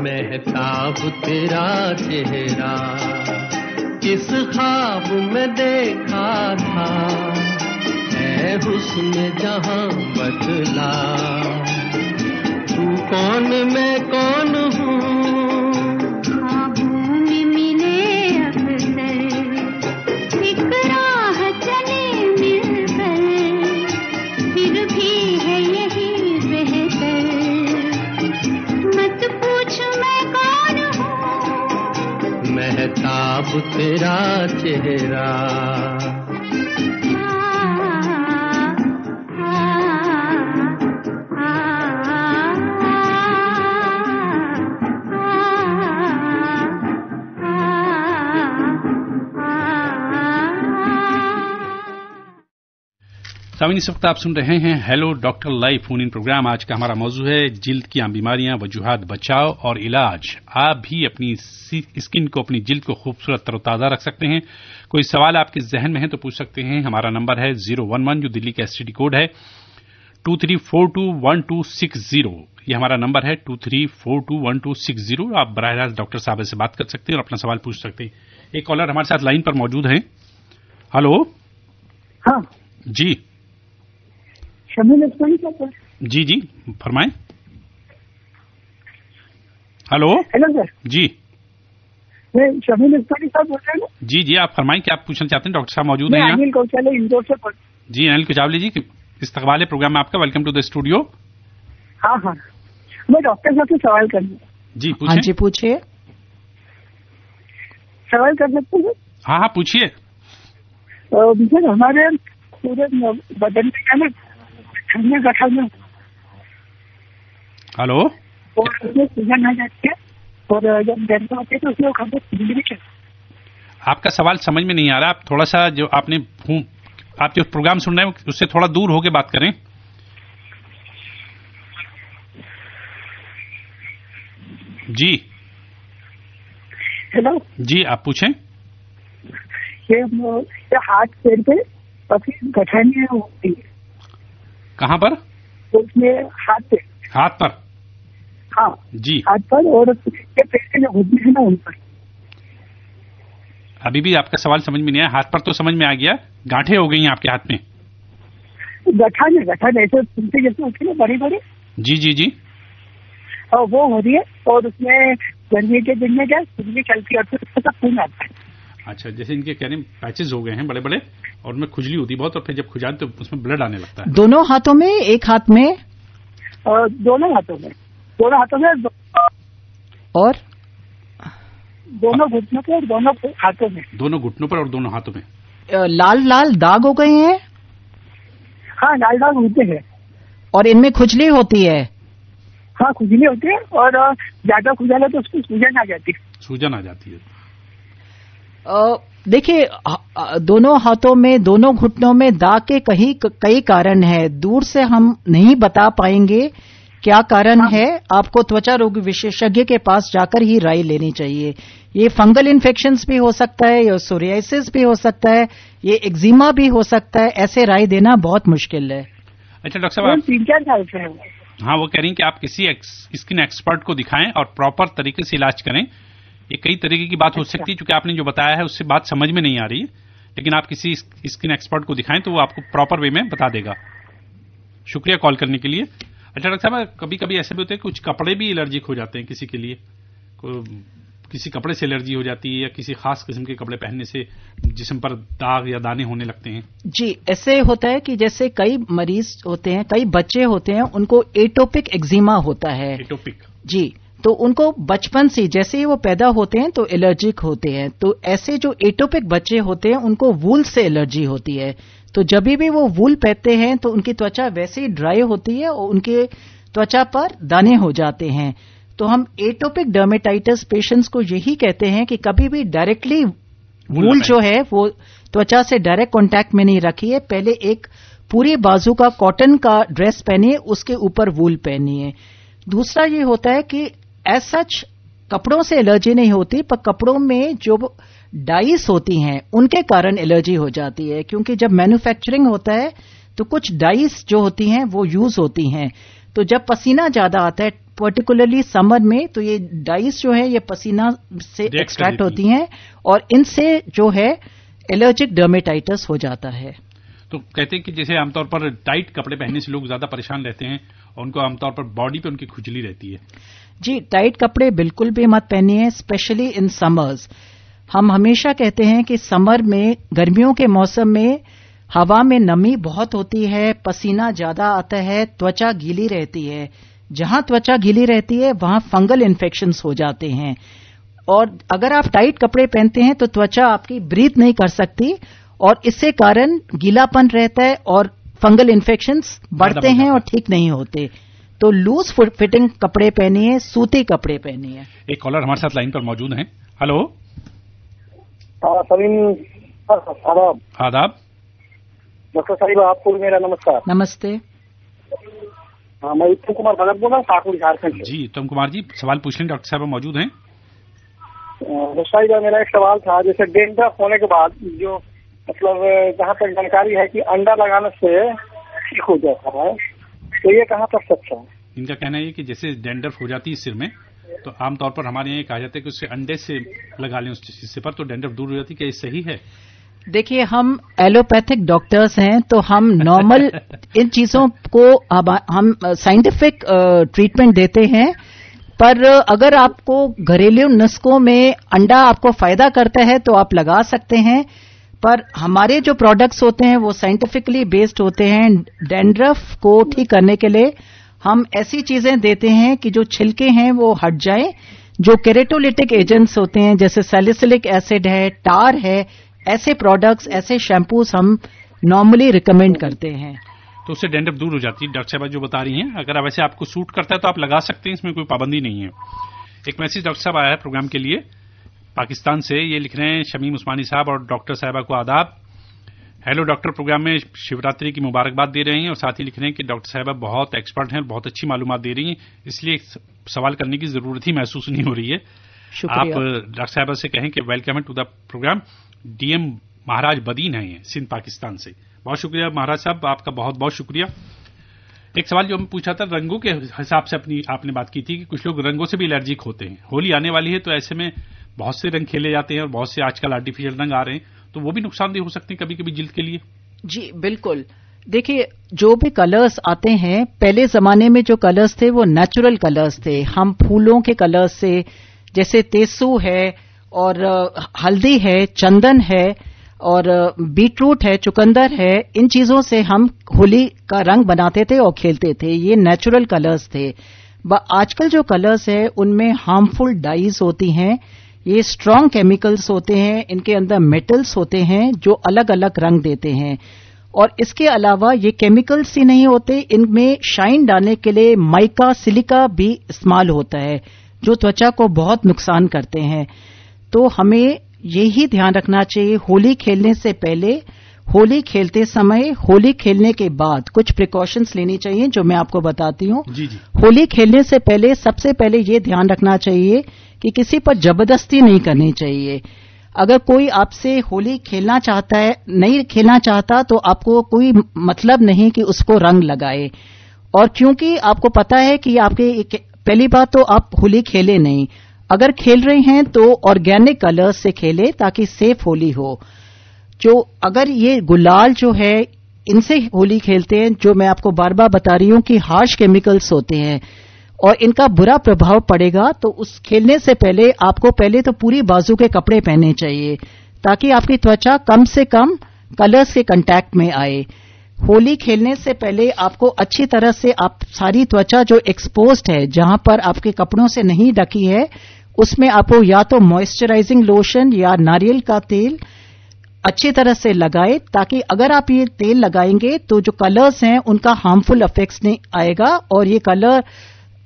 महताब तेरा चेहरा, किस ख्वाब में देखा था है हुस्न जहां बदला, तू कौन मैं कौन हूँ, ख्वाबों में मिले अक्सर, एक राह चले मिलकर, फिर भी है यही बेहतर, मत पूछ मैं कौन हूँ, महताब तेरा चेहरा, सामीन, इस वक्त आप सुन रहे हैं hello doctor live phone in programme. आज का हमारा मौजू है जिल्द की आम बीमारियां, वजूहात, बचाव और इलाज। आप भी अपनी स्किन को, अपनी जिल्द को खूबसूरत तरोताजा रख सकते हैं। कोई सवाल आपके जहन में है तो पूछ सकते हैं। हमारा नंबर है 011 जो दिल्ली का एसटीडी कोड है 23421260। ये हमारा नंबर है 23421260। आप बराह रास्त डॉक्टर साहब से बात कर सकते हैं और अपना सवाल पूछ सकते हैं। एक कॉलर हमारे साथ लाइन पर मौजूद है। हेलो। हाँ जी जी जी फरमाएं। हेलो। Hello sir. जी मैं शमील इस्माइल साहब बोल रहे हैं। जी जी आप फरमाएं, क्या आप पूछना चाहते हैं? डॉक्टर साहब मौजूद हैं। अनिल कौशल इंदौर से। जी अनिल कोचावली जी, इस्तकबाल है प्रोग्राम में आपका। Welcome to the studio. हाँ हाँ, मैं डॉक्टर साहब से सवाल करना। जी पूछिए। हाँ जी पूछिए। सवाल कर सकते हैं? हाँ हाँ पूछिए। सर हमारे पूरे बदन में क्या ना गठा में, हेलो, और उसमें सूजन आ जाती है और जब दर्द होती है तो उसमें खाते खुजली। आपका सवाल समझ में नहीं आ रहा। आप थोड़ा सा जो आपने आप जो प्रोग्राम सुन रहे हैं उससे थोड़ा दूर होके बात करें। जी हेलो। जी आप पूछें। ये हाथ पैर पे काफी गठानियां होती है। कहाँ पर? उसमें हाथ पे। हाथ पर? हाँ जी हाथ पर, और ये पैर के जो घुटने हैं ना उन पर। अभी भी आपका सवाल समझ में नहीं आया। हाथ पर तो समझ में आ गया, गांठें हो गई हैं आपके हाथ में। गठाने ऐसे सुनते जैसे होती है बड़ी बड़ी। जी जी जी और वो हो रही है, और उसमें गर्मी के दिन में क्या खुजली चलती है और फिर उसका खून आता है। अच्छा, जैसे इनके कहने पैचेस हो गए हैं बड़े बड़े और उनमें खुजली होती बहुत, और फिर जब खुजाते तो उसमें ब्लड आने लगता है। दोनों हाथों में, एक हाथ में? दोनों हाथों में और दोनों घुटनों पर और दोनों हाथों में। दोनों घुटनों पर और दोनों हाथों में। लाल लाल दाग हो गए हैं? हाँ लाल दाग होते हैं। और इनमें खुजली होती है? हाँ खुजली होती है, और ज्यादा खुजाला तो उसकी सूजन आ जाती है। सूजन आ जाती है। देखिए, दोनों हाथों में, दोनों घुटनों में दाग के कई कारण हैं। दूर से हम नहीं बता पाएंगे क्या कारण है। आपको त्वचा रोग विशेषज्ञ के पास जाकर ही राय लेनी चाहिए। ये फंगल इन्फेक्शंस भी हो सकता है, या सोरियासिस भी हो सकता है, ये एक्जिमा भी हो सकता है। ऐसे राय देना बहुत मुश्किल है। अच्छा डॉक्टर साहब, 3-4 साल से है। हाँ वो कह रही हैं कि आप किसी स्किन एक्सपर्ट को दिखाएं और प्रॉपर तरीके से इलाज करें। ये कई तरीके की बात हो सकती है, क्योंकि आपने जो बताया है उससे बात समझ में नहीं आ रही है, लेकिन आप किसी स्किन एक्सपर्ट को दिखाएं तो वो आपको प्रॉपर वे में बता देगा। शुक्रिया कॉल करने के लिए। अच्छा डॉक्टर साहब, कभी कभी ऐसे भी होते हैं कुछ कपड़े भी एलर्जिक हो जाते हैं किसी के लिए, किसी कपड़े से एलर्जी हो जाती है, या किसी खास किस्म के कपड़े पहनने से जिस्म पर दाग या दाने होने लगते हैं। जी ऐसे होता है कि जैसे कई मरीज होते हैं, कई बच्चे होते हैं, उनको एटोपिक एक्जिमा होता है। एटोपिक? जी। तो उनको बचपन से जैसे ही वो पैदा होते हैं तो एलर्जिक होते हैं। तो ऐसे जो एटोपिक बच्चे होते हैं उनको वूल से एलर्जी होती है। तो जब भी वो वूल पहनते हैं तो उनकी त्वचा वैसे ही ड्राई होती है और उनके त्वचा पर दाने हो जाते हैं। तो हम एटोपिक डर्मेटाइटिस पेशेंट्स को यही कहते हैं कि कभी भी डायरेक्टली वूल जो है वो त्वचा से डायरेक्ट कांटेक्ट में नहीं रखिए। पहले एक पूरी बाजू का कॉटन का ड्रेस पहनिए, उसके ऊपर वूल पहनिए। दूसरा ये होता है कि एज सच कपड़ों से एलर्जी नहीं होती, पर कपड़ों में जो डाइस होती हैं उनके कारण एलर्जी हो जाती है, क्योंकि जब मैन्युफैक्चरिंग होता है तो कुछ डाइस जो होती हैं वो यूज होती हैं। तो जब पसीना ज्यादा आता है पर्टिकुलरली समर में, तो ये डाइस जो है ये पसीना से एक्सट्रैक्ट होती हैं और इनसे जो है एलर्जिक डर्मेटाइटिस हो जाता है। तो कहते हैं कि जैसे आमतौर पर टाइट कपड़े पहनने से लोग ज्यादा परेशान रहते हैं और उनको आमतौर पर बॉडी पे उनकी खुजली रहती है। जी, टाइट कपड़े बिल्कुल भी मत पहनिए, स्पेशली इन समर्स। हम हमेशा कहते हैं कि समर में, गर्मियों के मौसम में हवा में नमी बहुत होती है, पसीना ज्यादा आता है, त्वचा गीली रहती है। जहां त्वचा गीली रहती है वहां फंगल इन्फेक्शंस हो जाते हैं और अगर आप टाइट कपड़े पहनते हैं तो त्वचा आपकी ब्रीथ नहीं कर सकती और इससे कारण गीलापन रहता है और फंगल इन्फेक्शंस बढ़ते हैं और ठीक नहीं होते। तो लूज फिटिंग कपड़े पहनिए, सूती कपड़े पहनिए। एक कॉलर हमारे साथ लाइन पर मौजूद हैं। हेलो। आदाब। डॉक्टर साहिब, आपको मेरा नमस्कार। नमस्ते। हाँ, मैं उत्तम कुमार भगत बोल रहा हूँ, काकुड़, झारखंड से। जी उत्तम कुमार जी, सवाल पूछ लें, डॉक्टर साहब मौजूद हैं। डॉक्टर साहिब, मेरा एक सवाल था, जैसे डेंड्रफ होने के बाद जो मतलब जहाँ तक जानकारी है कि अंडा लगाने से ठीक हो जाता है, तो ये कहाँ तक सच है? इनका कहना है कि जैसे डेंड्रफ हो जाती है सिर में, तो आमतौर पर हमारे यहाँ कहा जाता है कि उससे अंडे से लगा लें उस हिस्से पर तो डेंड्रफ दूर हो जाती है, क्या ये सही है? देखिए, हम एलोपैथिक डॉक्टर्स हैं तो हम नॉर्मल इन चीजों को हम साइंटिफिक ट्रीटमेंट देते हैं, पर अगर आपको घरेलू नुस्खों में अंडा आपको फायदा करता है तो आप लगा सकते हैं, पर हमारे जो प्रोडक्ट्स होते हैं वो साइंटिफिकली बेस्ड होते हैं। डैंड्रफ को ठीक करने के लिए हम ऐसी चीजें देते हैं कि जो छिलके हैं वो हट जाए। जो केरेटोलिटिक एजेंट्स होते हैं जैसे सैलिसिलिक एसिड है, टार है, ऐसे प्रोडक्ट्स, ऐसे शैम्पूस हम नॉर्मली रिकमेंड करते हैं, तो उससे डेंड्रफ दूर हो जाती है। डॉक्टर साहब जो बता रही हैं, अगर वैसे आपको सूट करता है तो आप लगा सकते हैं, इसमें कोई पाबंदी नहीं है। एक मैसेज डॉक्टर साहब आया है प्रोग्राम के लिए पाकिस्तान से, ये लिख रहे हैं शमीम उस्मानी साहब और डॉक्टर साहिबा को आदाब। हेलो डॉक्टर, प्रोग्राम में शिवरात्रि की मुबारकबाद दे रहे हैं और साथ ही लिख रहे हैं कि डॉक्टर साहिबा बहुत एक्सपर्ट हैं, बहुत अच्छी मालूमात दे रही हैं, इसलिए सवाल करने की जरूरत ही महसूस नहीं हो रही है। आप डॉक्टर साहिबा से कहें कि welcome to the programme. DM महाराज बदीन है सिंध पाकिस्तान से। बहुत शुक्रिया महाराज साहब, आपका बहुत बहुत शुक्रिया। एक सवाल जो हमें पूछा था, रंगों के हिसाब से आपने बात की थी कि कुछ लोग रंगों से भी एलर्जिक होते हैं। होली आने वाली है तो ऐसे में बहुत से रंग खेले जाते हैं और बहुत से आजकल आर्टिफिशियल रंग आ रहे हैं, तो वो भी नुकसानदेह हो सकते हैं कभी कभी जिल्द के लिए। जी बिल्कुल। देखिए, जो भी कलर्स आते हैं, पहले जमाने में जो कलर्स थे वो नेचुरल कलर्स थे। हम फूलों के कलर्स से, जैसे तेसू है और हल्दी है, चंदन है और बीटरूट है, चुकंदर है, इन चीजों से हम होली का रंग बनाते थे और खेलते थे। ये नेचुरल कलर्स थे। आजकल जो कलर्स है उनमें हार्मफुल डाइज होती हैं, ये स्ट्रांग केमिकल्स होते हैं, इनके अंदर मेटल्स होते हैं जो अलग अलग रंग देते हैं। और इसके अलावा ये केमिकल्स ही नहीं होते, इनमें शाइन डालने के लिए माइका, सिलिका भी इस्तेमाल होता है जो त्वचा को बहुत नुकसान करते हैं। तो हमें यही ध्यान रखना चाहिए, होली खेलने से पहले, होली खेलते समय, होली खेलने के बाद कुछ प्रिकॉशंस लेनी चाहिए जो मैं आपको बताती हूँ। होली खेलने से पहले सबसे पहले ये ध्यान रखना चाहिए कि किसी पर जबरदस्ती नहीं करनी चाहिए। अगर कोई आपसे होली खेलना चाहता है, नहीं खेलना चाहता, तो आपको कोई मतलब नहीं कि उसको रंग लगाए। और क्योंकि आपको पता है कि आपके पहली बात तो आप होली खेले नहीं, अगर खेल रहे हैं तो ऑर्गेनिक कलर्स से खेले ताकि सेफ होली हो। जो अगर ये गुलाल जो है इनसे होली खेलते हैं, जो मैं आपको बार बार बता रही हूं कि हार्श केमिकल्स होते हैं और इनका बुरा प्रभाव पड़ेगा, तो उस खेलने से पहले आपको पहले तो पूरी बाजू के कपड़े पहनने चाहिए ताकि आपकी त्वचा कम से कम कलर्स के कांटेक्ट में आए। होली खेलने से पहले आपको अच्छी तरह से आप सारी त्वचा जो एक्सपोज्ड है, जहां पर आपके कपड़ों से नहीं ढकी है, उसमें आपको या तो मॉइस्चराइजिंग लोशन या नारियल का तेल अच्छी तरह से लगाए, ताकि अगर आप ये तेल लगाएंगे तो जो कलर्स हैं उनका हार्मफुल इफेक्ट्स नहीं आएगा और ये कलर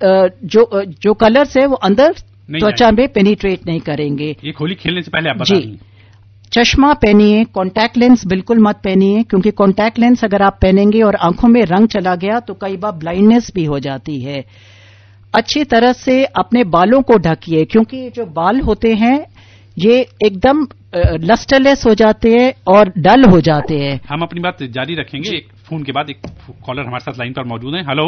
जो कलर्स है वो अंदर त्वचा में पेनिट्रेट नहीं करेंगे। ये होली खेलने से पहले आप बता रही हैं। चश्मा पहनिए, कॉन्टैक्ट लेंस बिल्कुल मत पहनिए, क्योंकि कॉन्टैक्ट लेंस अगर आप पहनेंगे और आंखों में रंग चला गया तो कई बार ब्लाइंडनेस भी हो जाती है। अच्छी तरह से अपने बालों को ढकिए, क्योंकि जो बाल होते हैं ये एकदम लस्टरलेस हो जाते हैं और डल हो जाते हैं। हम अपनी बात जारी रखेंगे एक फोन के बाद। एक कॉलर हमारे साथ लाइन पर मौजूद है। हेलो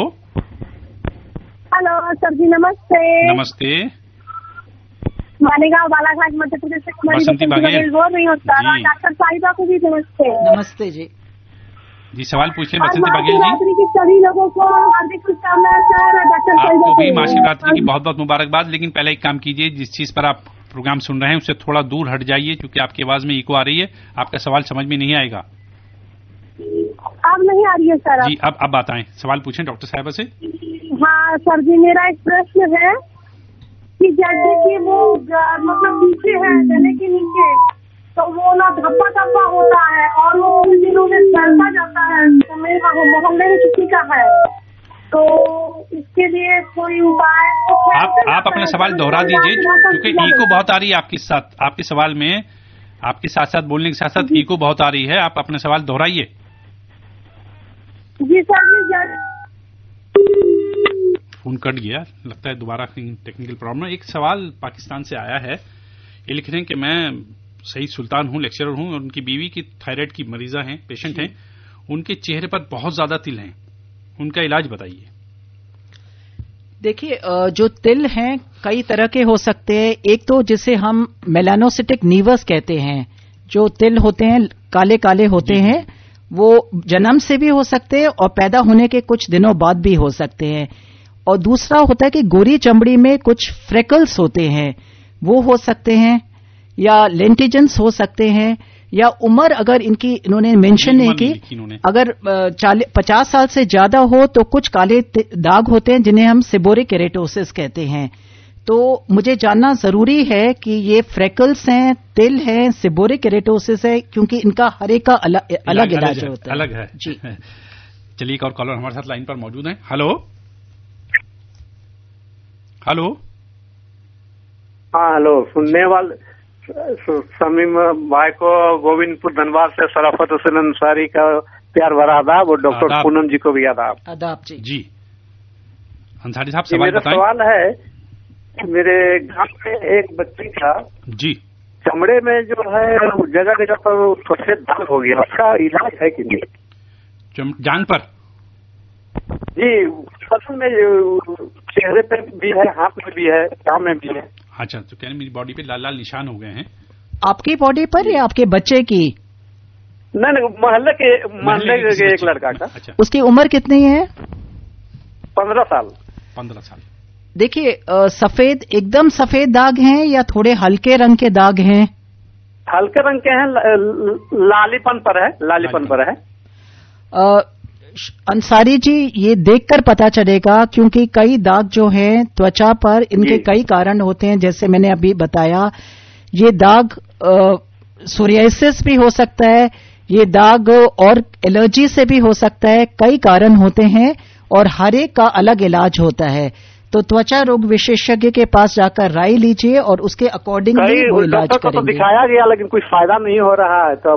हेलो सर जी, नमस्ते। नमस्ते। मालेगांव बालाघाट मध्य प्रदेश से बसंती बघेल बोल रही हूँ। डॉक्टर साहिबा को भी नमस्ते। नमस्ते जी। जी सवाल पूछिए बसंती बघेल जी। महाशिवरात्रि की सभी लोगों को हार्दिक शुभकामनाएं सर। डॉक्टर आपको भी महाशिवरात्रि की बहुत बहुत मुबारकबाद। लेकिन पहले एक काम कीजिए, जिस चीज पर आप प्रोग्राम सुन रहे हैं उससे थोड़ा दूर हट जाइए, क्योंकि आपकी आवाज में इको आ रही है, आपका सवाल समझ में नहीं आएगा। अब नहीं आ रही है सर? जी अब बात आए, सवाल पूछें डॉक्टर साहिबा से। हाँ सर जी, मेरा एक प्रश्न है कि जैसे कि वो मतलब नीचे है, गले के नीचे, तो वो ना धब्बा धब्बा होता है और वो कुछ दिनों में फैलता जाता है। तो मेरे मोहल्ले में किसी का है, तो इसके लिए कोई उपाय? आप अपना सवाल दोहरा दीजिए, क्योंकि इको बहुत आ रही है आपके सवाल में, आपके साथ साथ बोलने के साथ साथ इको बहुत आ रही है। आप अपना सवाल दोहराइए। जी सर जी। फोन कट गया, लगता है दोबारा टेक्निकल प्रॉब्लम। एक सवाल पाकिस्तान से आया है, ये लिख रहे हैं कि मैं सईद सुल्तान हूं, लेक्चरर हूं, और उनकी बीवी की थायराइड की मरीजा हैं, पेशेंट हैं, उनके चेहरे पर बहुत ज्यादा तिल हैं, उनका इलाज बताइए। देखिए, जो तिल हैं कई तरह के हो सकते हैं। एक तो जिसे हम मेलानोसिटिक नीवस कहते हैं, जो तिल होते हैं काले काले होते हैं, वो जन्म से भी हो सकते हैं और पैदा होने के कुछ दिनों बाद भी हो सकते हैं। और दूसरा होता है कि गोरी चमड़ी में कुछ फ्रेकल्स होते हैं, वो हो सकते हैं, या लेंटिजेंस हो सकते हैं, या उम्र अगर इन्होंने मेंशन नहीं की, अगर 50 साल से ज्यादा हो तो कुछ काले दाग होते हैं जिन्हें हम सेबोरिक केरेटोसिस कहते हैं। तो मुझे जानना जरूरी है कि ये फ्रेकल्स हैं, तिल हैं, सेबोरिक केरेटोसिस है, क्योंकि इनका हर एक का अलग इलाज होता है। अलग है जी। चलिए, एक और कॉलर हमारे साथ लाइन पर मौजूद है। Hello hello. हाँ हेलो, सुनने वाले समीम भाई को गोविंदपुर धनबाद से शराफत हुसैन अंसारी का प्यार भरा आदाब, और डॉक्टर पूनम जी को भी आदाब। आदाब जी। जी अंसारी साहब, सवाल बताएं। मेरा सवाल है, मेरे गांव में एक बच्ची का जी चमड़े में जो है जगह जगह पर सफेद दाग हो गया, उसका इलाज है कि नहीं? जांग पर? जी, फसल में चेहरे पे भी है, हाथ में भी है, पाँव में भी है। अच्छा, तो क्या मेरी बॉडी पे लाल लाल निशान हो गए हैं? आपकी बॉडी पर या आपके बच्चे की? नहीं, मोहल्ले के एक लड़का का। अच्छा। उसकी उम्र कितनी है? 15 साल। 15 साल। देखिए, सफेद, एकदम सफेद दाग हैं या थोड़े हल्के रंग के दाग हैं? हल्के रंग के हैं, लालीपन पर है। अंसारी जी, ये देखकर पता चलेगा, क्योंकि कई दाग जो हैं त्वचा पर, इनके कई कारण होते हैं। जैसे मैंने अभी बताया, ये दाग सोरियासिस भी हो सकता है, ये दाग और एलर्जी से भी हो सकता है, कई कारण होते हैं और हर एक का अलग इलाज होता है। तो त्वचा रोग विशेषज्ञ के पास जाकर राय लीजिए और उसके अकॉर्डिंगली वो इलाज करेंगे। तो दिखाया गया लेकिन कुछ फायदा नहीं हो रहा है, तो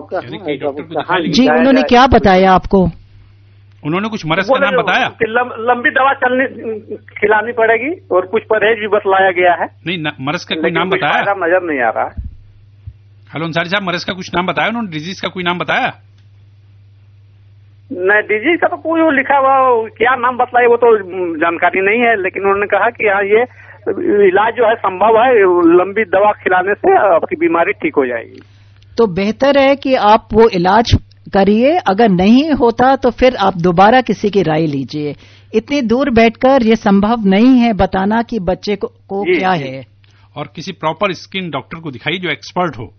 जी उन्होंने क्या बताया आपको? उन्होंने कुछ मरज का नाम बताया? लंबी दवा खिलानी पड़ेगी और कुछ परहेज भी बतलाया गया है। नहीं, मरज का कोई नाम बताया? नजर नहीं आ रहा। हेलो अंसारी साहब, मरज का कुछ नाम बताया उन्होंने? डिजीज का कोई नाम बताया? नहीं, डिजीज का तो कोई लिखा हुआ, क्या नाम बतलाए वो तो जानकारी नहीं है, लेकिन उन्होंने कहा कि हाँ, ये इलाज जो है संभव है, लंबी दवा खिलाने से आपकी बीमारी ठीक हो जाएगी। तो बेहतर है कि आप वो इलाज करिए, अगर नहीं होता तो फिर आप दोबारा किसी की राय लीजिए। इतनी दूर बैठकर ये संभव नहीं है बताना कि बच्चे को क्या है। और किसी प्रॉपर स्किन डॉक्टर को दिखाइए जो एक्सपर्ट हो।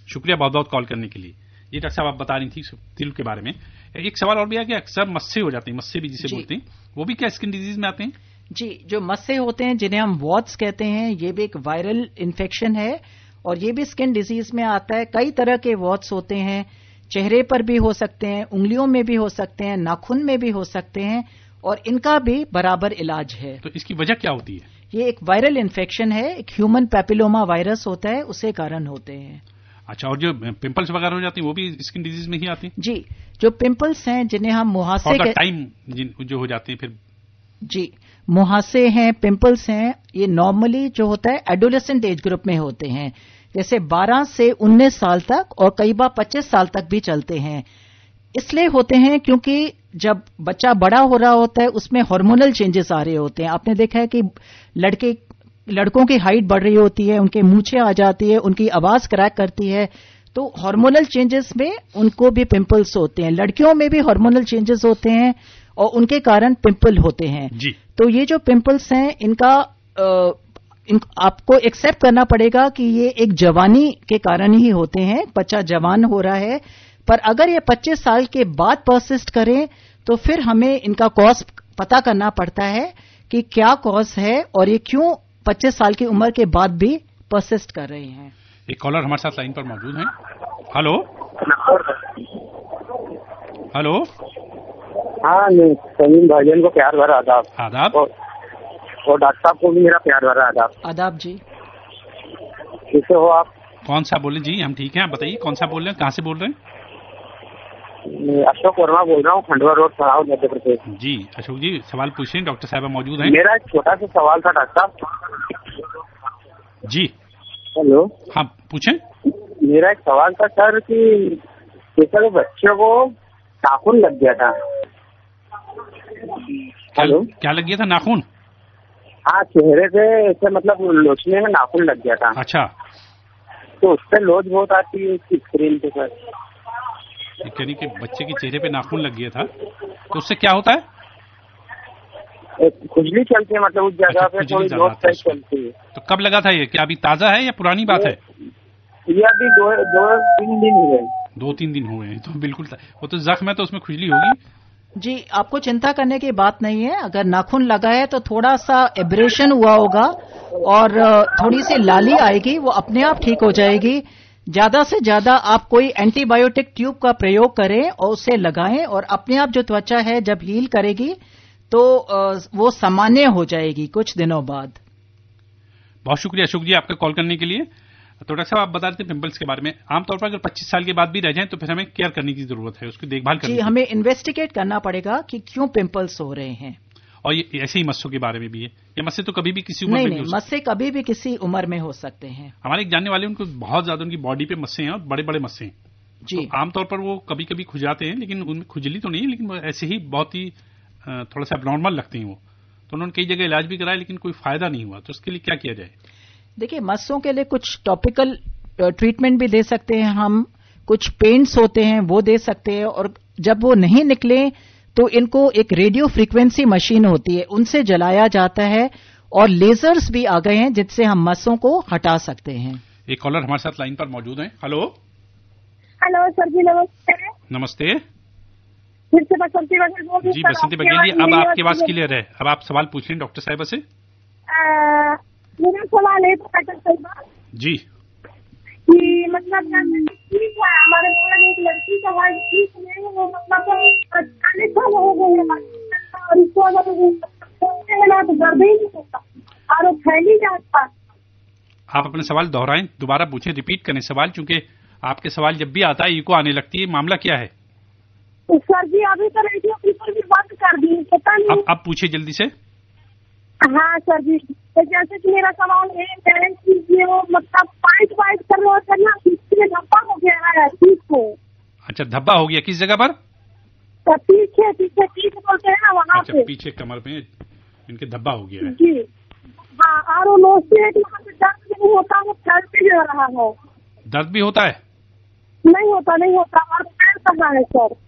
शुक्रिया बहुत बहुत कॉल करने के लिए। ये डॉक्टर साहब आप बता रही थी तिल के बारे में। एक सवाल और भी है कि अक्सर मस्से हो जाते हैं, मस्से भी जिसे बोलते हैं, वो भी क्या स्किन डिजीज में आते हैं? जी, जो मस्से होते हैं जिन्हें हम वॉट्स कहते हैं, ये भी एक वायरल इन्फेक्शन है और ये भी स्किन डिजीज में आता है। कई तरह के वॉट्स होते हैं, चेहरे पर भी हो सकते हैं, उंगलियों में भी हो सकते हैं, नाखून में भी हो सकते हैं, और इनका भी बराबर इलाज है। तो इसकी वजह क्या होती है? ये एक वायरल इन्फेक्शन है, एक ह्यूमन पैपिलोमा वायरस होता है, उसके कारण होते हैं। अच्छा, और जो पिंपल्स वगैरह हो जाती हैं वो भी स्किन डिजीज में ही आती हैं? जी, जो पिंपल्स हैं जिन्हें हम मुहासे टाइम जो हो जाते हैं फिर? जी, मुहासे हैं, पिंपल्स हैं, ये नॉर्मली जो होता है एडोलेसेंट एज ग्रुप में होते हैं, जैसे 12 से 19 साल तक, और कई बार 25 साल तक भी चलते हैं। इसलिए होते हैं क्योंकि जब बच्चा बड़ा हो रहा होता है उसमें हार्मोनल चेंजेस आ रहे होते हैं। आपने देखा है कि लड़कों की हाइट बढ़ रही होती है, उनके मूंछें आ जाती है, उनकी आवाज क्रैक करती है, तो हार्मोनल चेंजेस में उनको भी पिंपल्स होते हैं। लड़कियों में भी हार्मोनल चेंजेस होते हैं और उनके कारण पिंपल होते हैं जी। तो ये जो पिंपल्स हैं इनका आपको एक्सेप्ट करना पड़ेगा कि ये एक जवानी के कारण ही होते हैं, बच्चा जवान हो रहा है। पर अगर ये 25 साल के बाद परसिस्ट करें तो फिर हमें इनका कॉज पता करना पड़ता है कि क्या कॉज है और ये क्यों 25 साल की उम्र के बाद भी परसिस्ट कर रहे हैं। एक कॉलर हमारे साथ लाइन पर मौजूद हैं। Hello hello. हाँ, समीम भाईजान को प्यार भरा आदाब। आदाब। और डॉक्टर साहब को भी मेरा प्यार भरा आदाब। आदाब जी। कैसे हो आप? कौन सा बोले जी? हम ठीक हैं, आप बताइए कौन सा बोल रहे हैं, कहाँ से बोल रहे हैं? अशोक वर्मा बोल रहा हूँ, खंडवा रोड, सराव, मध्य प्रदेश। जी अशोक जी, सवाल पूछें, डॉक्टर साहब मौजूद हैं। मेरा एक छोटा सा सवाल था डॉक्टर साहब। जी हेलो। हाँ पूछें। मेरा एक सवाल था सर कि जैसे बच्चों को नाखून लग गया था। हेलो। क्या लग गया था? नाखून? हाँ, चेहरे पे ऐसे मतलब लोचने में नाखून लग गया था। अच्छा। तो उससे लोच बहुत आती है स्क्रीन पे सर। यानी कि बच्चे के चेहरे पे नाखून लग गया था तो उससे क्या होता है? खुजली चलती है, मतलब उस जगह पे थोड़ी लोच चलती है। तो कब लगा था ये? क्या अभी ताजा है या पुरानी बात है? ये अभी 2-3 दिन हुए। 2-3 दिन हुए हैं तो बिल्कुल वो तो जख्म है तो उसमें खुजली होगी जी। आपको चिंता करने की बात नहीं है। अगर नाखून लगा है तो थोड़ा सा एब्रेशन हुआ होगा और थोड़ी सी लाली आएगी, वो अपने आप ठीक हो जाएगी। ज्यादा से ज्यादा आप कोई एंटीबायोटिक ट्यूब का प्रयोग करें और उसे लगाएं और अपने आप जो त्वचा है जब हील करेगी तो वो सामान्य हो जाएगी कुछ दिनों बाद। बहुत शुक्रिया अशोक जी आपका कॉल करने के लिए। तो डॉक्टर साहब आप बता रहे थे पिंपल्स के बारे में, आमतौर पर अगर 25 साल के बाद भी रह जाएं तो फिर हमें केयर करने की जरूरत है, उसकी देखभाल करनी जी। हमें इन्वेस्टिगेट करना पड़ेगा कि क्यों पिंपल्स हो रहे हैं। और ये ऐसे ही मस्सों के बारे में भी है, ये मस्से तो कभी भी किसी उम्र में नहीं, मस्से कभी भी किसी उम्र में हो सकते हैं। हमारे एक जानने वाले उनको बहुत ज्यादा उनकी बॉडी पे मस्से हैं और बड़े बड़े मस्से हैं जी। तो आमतौर पर वो कभी कभी खुजाते हैं, लेकिन उनमें खुजली तो नहीं है, लेकिन ऐसे ही बहुत ही थोड़ा सा एबनॉर्मल लगते हैं वो। तो उन्होंने कई जगह इलाज भी कराया लेकिन कोई फायदा नहीं हुआ, तो उसके लिए क्या किया जाए? देखिए, मस्सों के लिए कुछ टॉपिकल ट्रीटमेंट भी दे सकते हैं हम, कुछ पेंट्स होते हैं वो दे सकते हैं, और जब वो नहीं निकले तो इनको एक रेडियो फ्रीक्वेंसी मशीन होती है उनसे जलाया जाता है, और लेजर्स भी आ गए हैं जिससे हम मस्सों को हटा सकते हैं। एक कॉलर हमारे साथ लाइन पर मौजूद हैं। हेलो हेलो सर जी, नमस्ते। नमस्ते। फिर से बसंती बघेल बोल रही हूं। जी बसंती बघेल जी, अब आपकी आवाज क्लियर है, अब आप सवाल पूछ लें डॉक्टर साहिबा से। मेरा सवाल है डॉक्टर साहिबा जी कि मतलब ठीक है, हमारे मोहल्ले में एक लड़की का हाल ठीक नहीं, वो मतलब 40 साल हो गए हैं और इसको अगर सोचते हैं ना तो दर्द ही नहीं होता और वो फैल ही जाता। आप अपने सवाल दोहराएं, दोबारा पूछें, रिपीट करें सवाल, क्योंकि आपके सवाल जब भी आता है इको आने लगती है। मामला क्या है? तो सर जी अभी तो रेडियो पेपर भी बंद कर दी, पता नहीं। अब पूछिए जल्दी से। हाँ सर जी, तो जैसे कि मेरा सवाल है कि वो मतलब फाइट कर रहे होते ना, इसमें धब्बा हो गया है पीठ को। अच्छा, धब्बा हो गया किस जगह पर? तो पीछे पीठ बोलते हैं ना वहाँ पे। अच्छा, पीछे कमर में इनके धब्बा हो गया है जी। हाँ, और वो लोचते है कि वहाँ पे दर्द नहीं होता, वो फैलते जा रहा है। दर्द भी होता है? नहीं होता और फैल कर रहा है सर।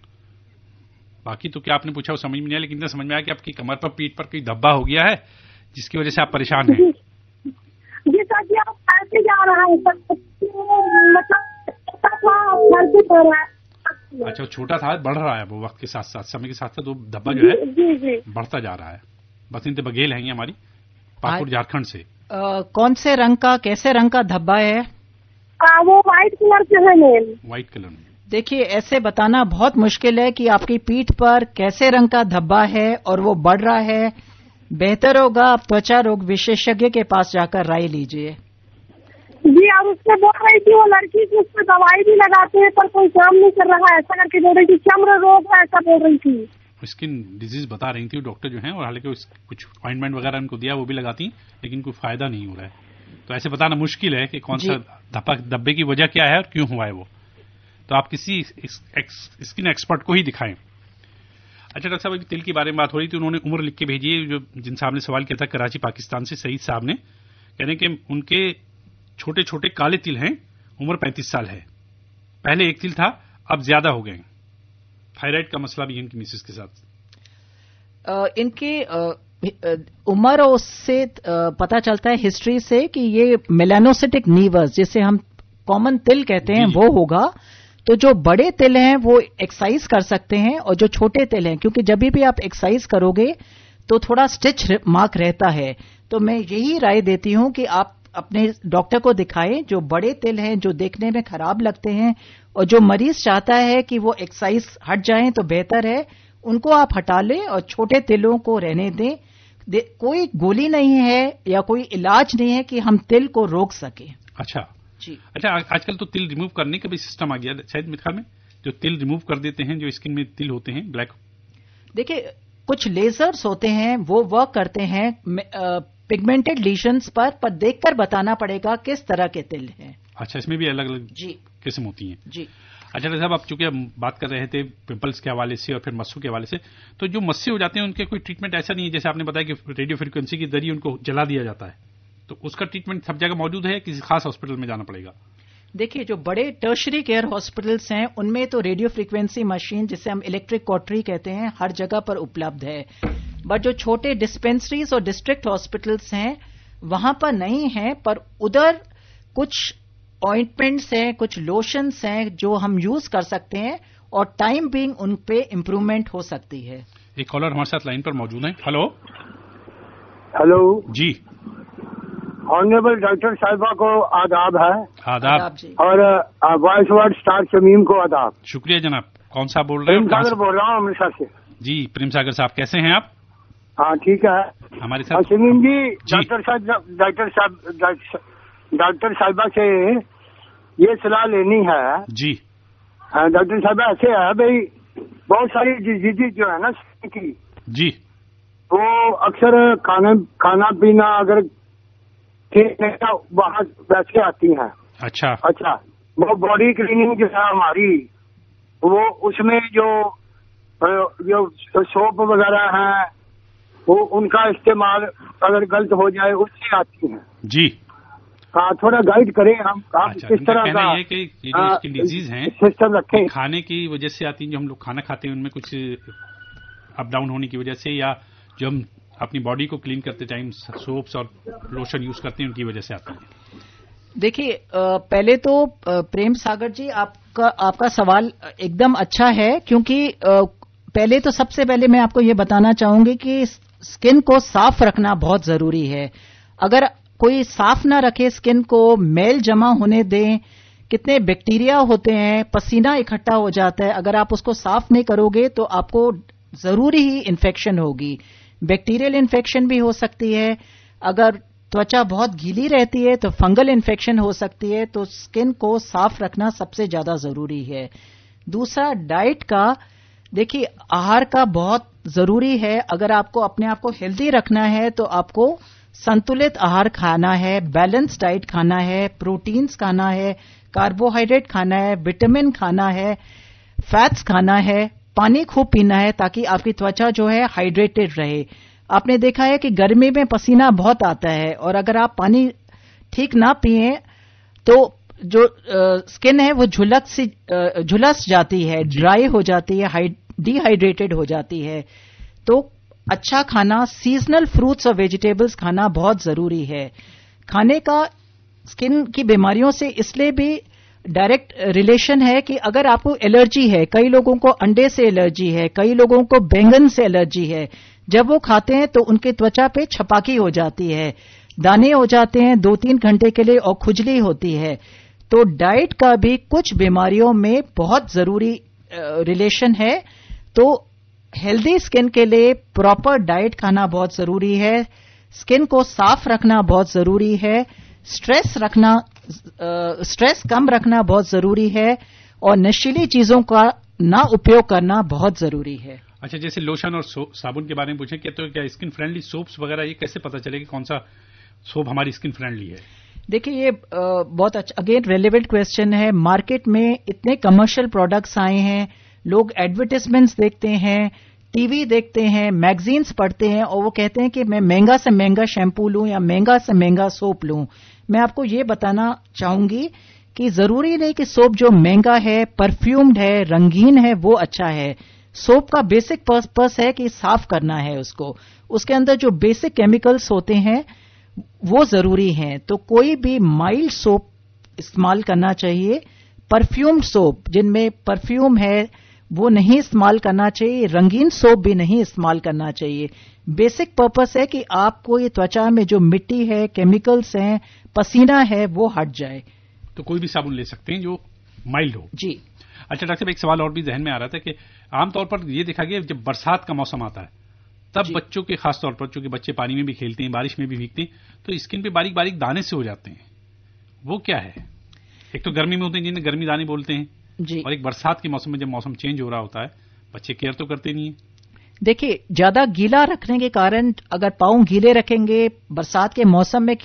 बाकी तो क्या आपने पूछा वो समझ में नहीं आया, लेकिन इतना समझ में आया कि आपकी कमर पर पीठ पर कोई धब्बा हो गया है जिसकी वजह से आप परेशान हैं। जी सर जी, आप फैलते जा रहा है सर, मतलब फैलते जा रहा है। अच्छा, छोटा था, बढ़ रहा है वो वक्त के साथ साथ, समय के साथ साथ वो धब्बा जो है बढ़ता जा रहा है। बसंती बघेल है हमारी पाकुड़ झारखंड से। कौन से रंग का, कैसे रंग का धब्बा है? वो व्हाइट कलर के है मैम। व्हाइट कलर में। देखिए, ऐसे बताना बहुत मुश्किल है कि आपकी पीठ पर कैसे रंग का धब्बा है और वो बढ़ रहा है। बेहतर होगा आप त्वचा रोग विशेषज्ञ के पास जाकर राय लीजिए। जी, और उससे बोल रही थी वो लड़की की, उसमें दवाई भी लगाते हैं पर कोई काम नहीं कर रहा है, ऐसा करके बोल रही थी। चर्म रोग है ऐसा बोल रही थी। स्किन डिजीज बता रही थी डॉक्टर जो हैं, और हालांकि कुछ ऑइंटमेंट वगैरह उनको दिया वो भी लगाती, लेकिन कोई फायदा नहीं हो रहा है। तो ऐसे बताना मुश्किल है कि कौन सा धब्बे की वजह क्या है और क्यों हुआ है वो। तो आप किसी स्किन एक्सपर्ट को ही दिखाएं। अच्छा डॉक्टर साहब, तिल के बारे में बात हो रही थी, उन्होंने उम्र लिख के भेजी है, जो जिन साहब ने सवाल किया था कराची पाकिस्तान से, सईद साहब ने, कह रहे हैं कि उनके छोटे छोटे काले तिल हैं, उम्र 35 साल है, पहले एक तिल था, अब ज्यादा हो गए। थायराइड का मसला भी है इनकी मिसेस के साथ। इनके उम्र और उससे पता चलता है हिस्ट्री से कि ये मेलानोसिटिक नीवर्स, जिसे हम कॉमन तिल कहते हैं, वो होगा। तो जो बड़े तिल हैं वो एक्सरसाइज कर सकते हैं, और जो छोटे तिल हैं, क्योंकि जब भी आप एक्सरसाइज करोगे तो थोड़ा स्टिच मार्क रहता है, तो मैं यही राय देती हूं कि आप अपने डॉक्टर को दिखाएं। जो बड़े तिल हैं, जो देखने में खराब लगते हैं, और जो मरीज चाहता है कि वो एक्सरसाइज हट जाएं तो बेहतर है, उनको आप हटा लें और छोटे तिलों को रहने दें। कोई गोली नहीं है या कोई इलाज नहीं है कि हम तिल को रोक सकें। अच्छा जी। अच्छा, आजकल तो तिल रिमूव करने का भी सिस्टम आ गया शायद मेरे ख्याल में, जो तिल रिमूव कर देते हैं, जो स्किन में तिल होते हैं ब्लैक। देखिए, कुछ लेजर्स होते हैं, वो वर्क करते हैं पिगमेंटेड लीशंस पर देखकर बताना पड़ेगा किस तरह के तिल हैं। अच्छा, इसमें भी अलग अलग जी किस्म होती हैं। जी। अच्छा डॉक्टर साहब, आप चूंकि हम बात कर रहे थे पिंपल्स के हवाले से और फिर मस्सों के हवाले से, तो जो मस्से हो जाते हैं उनके कोई ट्रीटमेंट ऐसा नहीं है, जैसे आपने बताया कि रेडियो फ्रिक्वेंसी के जरिए उनको जला दिया जाता है, तो उसका ट्रीटमेंट सब जगह मौजूद है, किसी खास हॉस्पिटल में जाना पड़ेगा? देखिए, जो बड़े टर्शरी केयर हॉस्पिटल्स हैं उनमें तो रेडियो फ्रीक्वेंसी मशीन, जिसे हम इलेक्ट्रिक कॉटरी कहते हैं, हर जगह पर उपलब्ध है। बट जो छोटे डिस्पेंसरीज और डिस्ट्रिक्ट हॉस्पिटल्स हैं वहां पर नहीं है, पर उधर कुछ ऑइंटमेंट्स हैं, कुछ लोशंस हैं जो हम यूज कर सकते हैं, और टाइम बीइंग उन पे इम्प्रूवमेंट हो सकती है। एक कॉलर हमारे साथ लाइन पर मौजूद है। हेलो। हेलो जी। ऑनरेबल डॉक्टर साहिबा को आदाब है। आदाब जी। और वॉइस वर्ड स्टार शमीम को आदाब। शुक्रिया जनाब। कौन सा बोल रहे हैं? प्रेम सागर बोल रहा हूँ अमृतसर से। जी प्रेम सागर साहब, कैसे हैं आप? हाँ ठीक है। हमारे साथ शमीम जी, डॉक्टर साहिबा से ये सलाह लेनी है। जी। डॉक्टर साहिबा ऐसे है भाई, बहुत सारी डिजीज जो है ना की, जी, वो अक्सर खाना पीना अगर ठीक नहीं तो वहाँ वैसे आती हैं। अच्छा। अच्छा, वो बॉडी क्लीनिंग जो है हमारी, वो उसमें जो सोप वगैरह हैं, वो उनका इस्तेमाल अगर गलत हो जाए उससे आती हैं। जी। हाँ, थोड़ा गाइड करें हम। आप अच्छा, किस तरह का ये कि ये जो इसकी डिजीज हैं सिस्टम रखें, खाने की वजह से आती हैं, जो हम लोग खाना खाते हैं उनमें कुछ अप डाउन होने की वजह से, या जो हम अपनी बॉडी को क्लीन करते टाइम सोप्स और लोशन यूज करते हैं उनकी वजह से आती है? देखिए, पहले तो प्रेम सागर जी, आपका सवाल एकदम अच्छा है, क्योंकि पहले तो सबसे पहले मैं आपको ये बताना चाहूंगी कि स्किन को साफ रखना बहुत जरूरी है। अगर कोई साफ ना रखे स्किन को, मैल जमा होने दें, कितने बैक्टीरिया होते हैं, पसीना इकट्ठा हो जाता है, अगर आप उसको साफ नहीं करोगे तो आपको जरूरी ही इन्फेक्शन होगी। बैक्टीरियल इन्फेक्शन भी हो सकती है, अगर त्वचा बहुत गीली रहती है तो फंगल इन्फेक्शन हो सकती है। तो स्किन को साफ रखना सबसे ज्यादा जरूरी है। दूसरा, डाइट का, देखिए आहार का बहुत जरूरी है। अगर आपको अपने आप को हेल्दी रखना है तो आपको संतुलित आहार खाना है, बैलेंस डाइट खाना है, प्रोटीन्स खाना है, कार्बोहाइड्रेट खाना है, विटामिन खाना है, फैट्स खाना है, पानी खूब पीना है ताकि आपकी त्वचा जो है हाइड्रेटेड रहे। आपने देखा है कि गर्मी में पसीना बहुत आता है, और अगर आप पानी ठीक ना पिए तो जो स्किन है वो झुलस जाती है, ड्राई हो जाती है, डिहाइड्रेटेड हो जाती है। तो अच्छा खाना, सीजनल फ्रूट्स और वेजिटेबल्स खाना बहुत जरूरी है। खाने का स्किन की बीमारियों से इसलिए भी डायरेक्ट रिलेशन है कि अगर आपको एलर्जी है, कई लोगों को अंडे से एलर्जी है, कई लोगों को बैंगन से एलर्जी है, जब वो खाते हैं तो उनके त्वचा पे छपाकी हो जाती है, दाने हो जाते हैं 2-3 घंटे के लिए, और खुजली होती है। तो डाइट का भी कुछ बीमारियों में बहुत जरूरी रिलेशन है। तो हेल्दी स्किन के लिए प्रॉपर डाइट खाना बहुत जरूरी है, स्किन को साफ रखना बहुत जरूरी है, स्ट्रेस कम रखना बहुत जरूरी है, और नशीली चीजों का ना उपयोग करना बहुत जरूरी है। अच्छा, जैसे लोशन और साबुन के बारे में पूछें, तो क्या स्किन फ्रेंडली सोप्स वगैरह, ये कैसे पता चलेगा कौन सा सोप हमारी स्किन फ्रेंडली है? देखिए, ये बहुत अच्छा, अगेन रेलेवेंट क्वेश्चन है। मार्केट में इतने कमर्शियल प्रोडक्ट्स आए हैं, लोग एडवर्टाइजमेंट्स देखते हैं, टीवी देखते हैं, मैगजीन्स पढ़ते हैं और वो कहते हैं कि मैं महंगा से महंगा शैम्पू लूं या महंगा से महंगा सोप लूं। मैं आपको ये बताना चाहूंगी कि जरूरी नहीं कि सोप जो महंगा है, परफ्यूम्ड है, रंगीन है, वो अच्छा है। सोप का बेसिक पर्पस है कि साफ करना है उसको, उसके अंदर जो बेसिक केमिकल्स होते हैं वो जरूरी हैं। तो कोई भी माइल्ड सोप इस्तेमाल करना चाहिए। परफ्यूम्ड सोप जिनमें परफ्यूम है वो नहीं इस्तेमाल करना चाहिए। रंगीन सोप भी नहीं इस्तेमाल करना चाहिए। बेसिक पर्पस है कि आपको ये त्वचा में जो मिट्टी है, केमिकल्स हैं, पसीना है, वो हट जाए। तो कोई भी साबुन ले सकते हैं जो माइल्ड हो। जी। अच्छा डॉक्टर साहब, एक सवाल और भी जहन में आ रहा था कि आमतौर पर ये देखा गया जब बरसात का मौसम आता है तब बच्चों के खासतौर पर, चूंकि बच्चे पानी में भी खेलते हैं, बारिश में भी भीगते हैं, तो स्किन पे बारीक बारीक दाने से हो जाते हैं। वो क्या है? एक तो गर्मी में होते हैं जिन्हें गर्मी दाने बोलते हैं जी, और एक बरसात के मौसम में जब मौसम चेंज हो रहा होता है, बच्चे केयर तो करते नहीं है। देखिए, ज्यादा गीला रखने के कारण, अगर पांव गीले रखेंगे, बरसात के मौसम में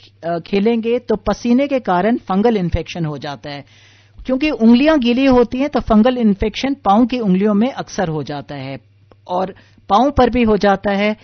खेलेंगे तो पसीने के कारण फंगल इन्फेक्शन हो जाता है। क्योंकि उंगलियां गीली होती हैं तो फंगल इन्फेक्शन पांव की उंगलियों में अक्सर हो जाता है और पांव पर भी हो जाता है।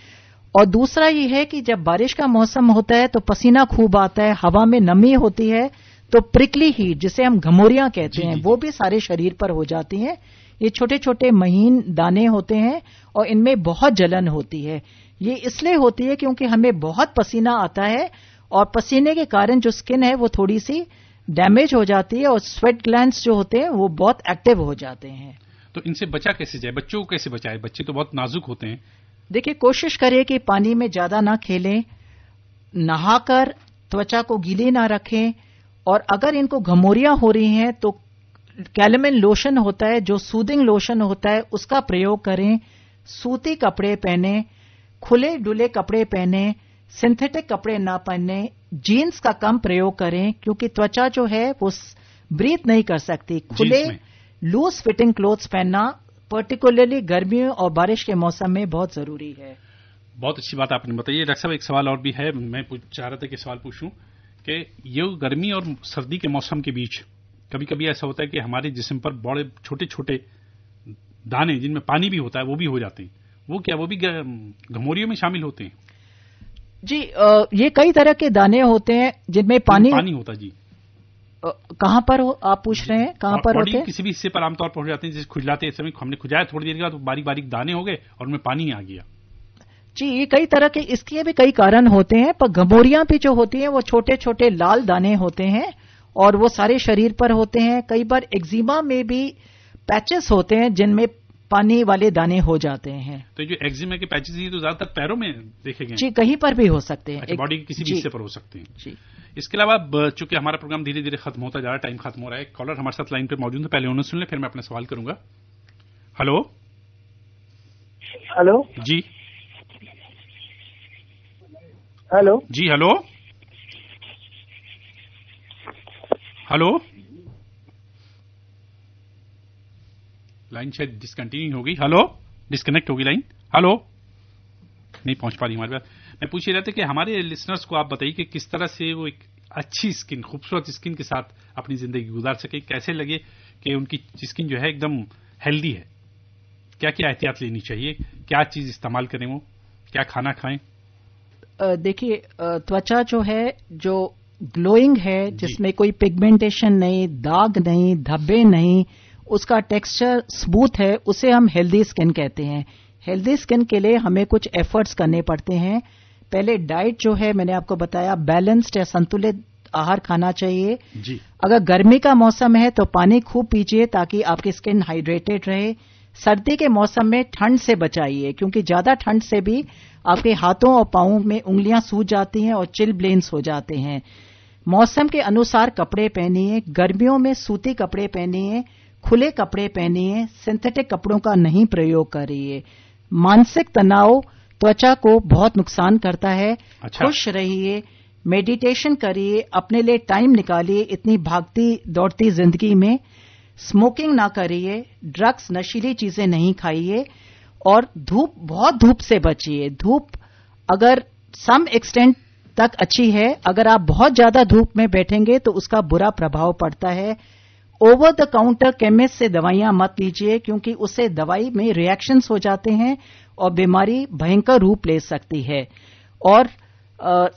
और दूसरा ये है कि जब बारिश का मौसम होता है तो पसीना खूब आता है, हवा में नमी होती है, तो प्रिकली हीट जिसे हम घमौरियां कहते हैं वो भी सारे शरीर पर हो जाती हैं। ये छोटे छोटे महीन दाने होते हैं और इनमें बहुत जलन होती है। ये इसलिए होती है क्योंकि हमें बहुत पसीना आता है और पसीने के कारण जो स्किन है वो थोड़ी सी डैमेज हो जाती है और स्वेट ग्लैंड्स जो होते हैं वो बहुत एक्टिव हो जाते हैं। तो इनसे बचा कैसे जाए? बच्चों को कैसे बचाए? बच्चे तो बहुत नाजुक होते हैं। देखिए, कोशिश करें कि पानी में ज्यादा ना खेलें, नहाकर त्वचा को गीली ना रखें, और अगर इनको घमौरियां हो रही हैं तो कैलेमिन लोशन होता है जो सूदिंग लोशन होता है, उसका प्रयोग करें। सूती कपड़े पहने, खुले डुले कपड़े पहने, सिंथेटिक कपड़े ना पहने, जीन्स का कम प्रयोग करें क्योंकि त्वचा जो है वो ब्रीथ नहीं कर सकती। खुले लूज फिटिंग क्लोथ्स पहनना पर्टिकुलरली गर्मियों और बारिश के मौसम में बहुत जरूरी है। बहुत अच्छी बात आपने बताई। डॉक्टर साहब, एक सवाल और भी है, मैं चाह रहा था कि सवाल पूछूं कि ये गर्मी और सर्दी के मौसम के बीच कभी कभी ऐसा होता है कि हमारे जिस्म पर बड़े छोटे छोटे दाने जिनमें पानी भी होता है वो भी हो जाते हैं। वो क्या, वो भी घमौरियों में शामिल होते हैं? जी, ये कई तरह के दाने होते हैं जिनमें पानी होता है। जी, कहां पर हो आप पूछ रहे हैं? कहां पर होते हैं? किसी भी हिस्से पर आमतौर पर हो जाते हैं। जैसे खुजलाते हैं, समय हमने खुजाया थोड़ी देर के बाद तो बारीक बारीक दाने हो गए और उनमें पानी आ गया। जी, ये कई तरह के, इसके भी कई कारण होते हैं, पर घमौरियां भी जो होती हैं वो छोटे छोटे लाल दाने होते हैं और वो सारे शरीर पर होते हैं। कई बार एक्जिमा में भी पैचेस होते हैं जिनमें पानी वाले दाने हो जाते हैं। तो जो एक्जिमा के पैचेस हैं तो ज्यादातर पैरों में देखे गए? जी, कहीं पर भी हो सकते हैं। अच्छा, बॉडी के किसी भी हिस्से पर हो सकते हैं। जी। इसके अलावा चूंकि हमारा प्रोग्राम धीरे धीरे खत्म होता जा रहा है, टाइम खत्म हो रहा है, कॉलर हमारे साथ लाइन पे मौजूद है, पहले उन्हें सुन ले फिर मैं अपना सवाल करूंगा। हेलो हेलो जी। हेलो जी, हेलो हेलो। लाइन शायद डिसकंटिन्यू हो गई। हेलो, डिस्कनेक्ट होगी लाइन। हेलो, नहीं पहुंच पा रही हमारे पास। मैं पूछ रहा था कि हमारे लिसनर्स को आप बताइए कि किस तरह से वो एक अच्छी स्किन, खूबसूरत स्किन के साथ अपनी जिंदगी गुजार सके। कैसे लगे कि उनकी स्किन जो है एकदम हेल्दी है, क्या क्या एहतियात लेनी चाहिए, क्या चीज इस्तेमाल करें, वो क्या खाना खाएं? देखिए, त्वचा जो है जो ग्लोइंग है, जिसमें कोई पिगमेंटेशन नहीं, दाग नहीं, धब्बे नहीं, उसका टेक्सचर स्मूथ है, उसे हम हेल्दी स्किन कहते हैं। हेल्दी स्किन के लिए हमें कुछ एफर्ट्स करने पड़ते हैं। पहले डाइट जो है, मैंने आपको बताया, बैलेंस्ड या संतुलित आहार खाना चाहिए जी। अगर गर्मी का मौसम है तो पानी खूब पीजिए ताकि आपकी स्किन हाइड्रेटेड रहे। सर्दी के मौसम में ठंड से बचाइए क्योंकि ज्यादा ठंड से भी आपके हाथों और पांवों में उंगलियां सूज जाती हैं और चिल ब्लेन्स हो जाते हैं। मौसम के अनुसार कपड़े पहनिए। गर्मियों में सूती कपड़े पहनिए, खुले कपड़े पहनिए, सिंथेटिक कपड़ों का नहीं प्रयोग करिए। मानसिक तनाव त्वचा को बहुत नुकसान करता है। अच्छा। खुश रहिए, मेडिटेशन करिए, अपने लिए टाइम निकालिए इतनी भागती दौड़ती जिंदगी में। स्मोकिंग ना करिए, ड्रग्स, नशीली चीजें नहीं खाइए और बहुत धूप से बचिए। धूप अगर सम एक्सटेंट तक अच्छी है, अगर आप बहुत ज्यादा धूप में बैठेंगे तो उसका बुरा प्रभाव पड़ता है। ओवर द काउंटर केमिस्ट से दवाइयां मत लीजिए, क्योंकि उससे दवाई में रिएक्शंस हो जाते हैं और बीमारी भयंकर रूप ले सकती है। और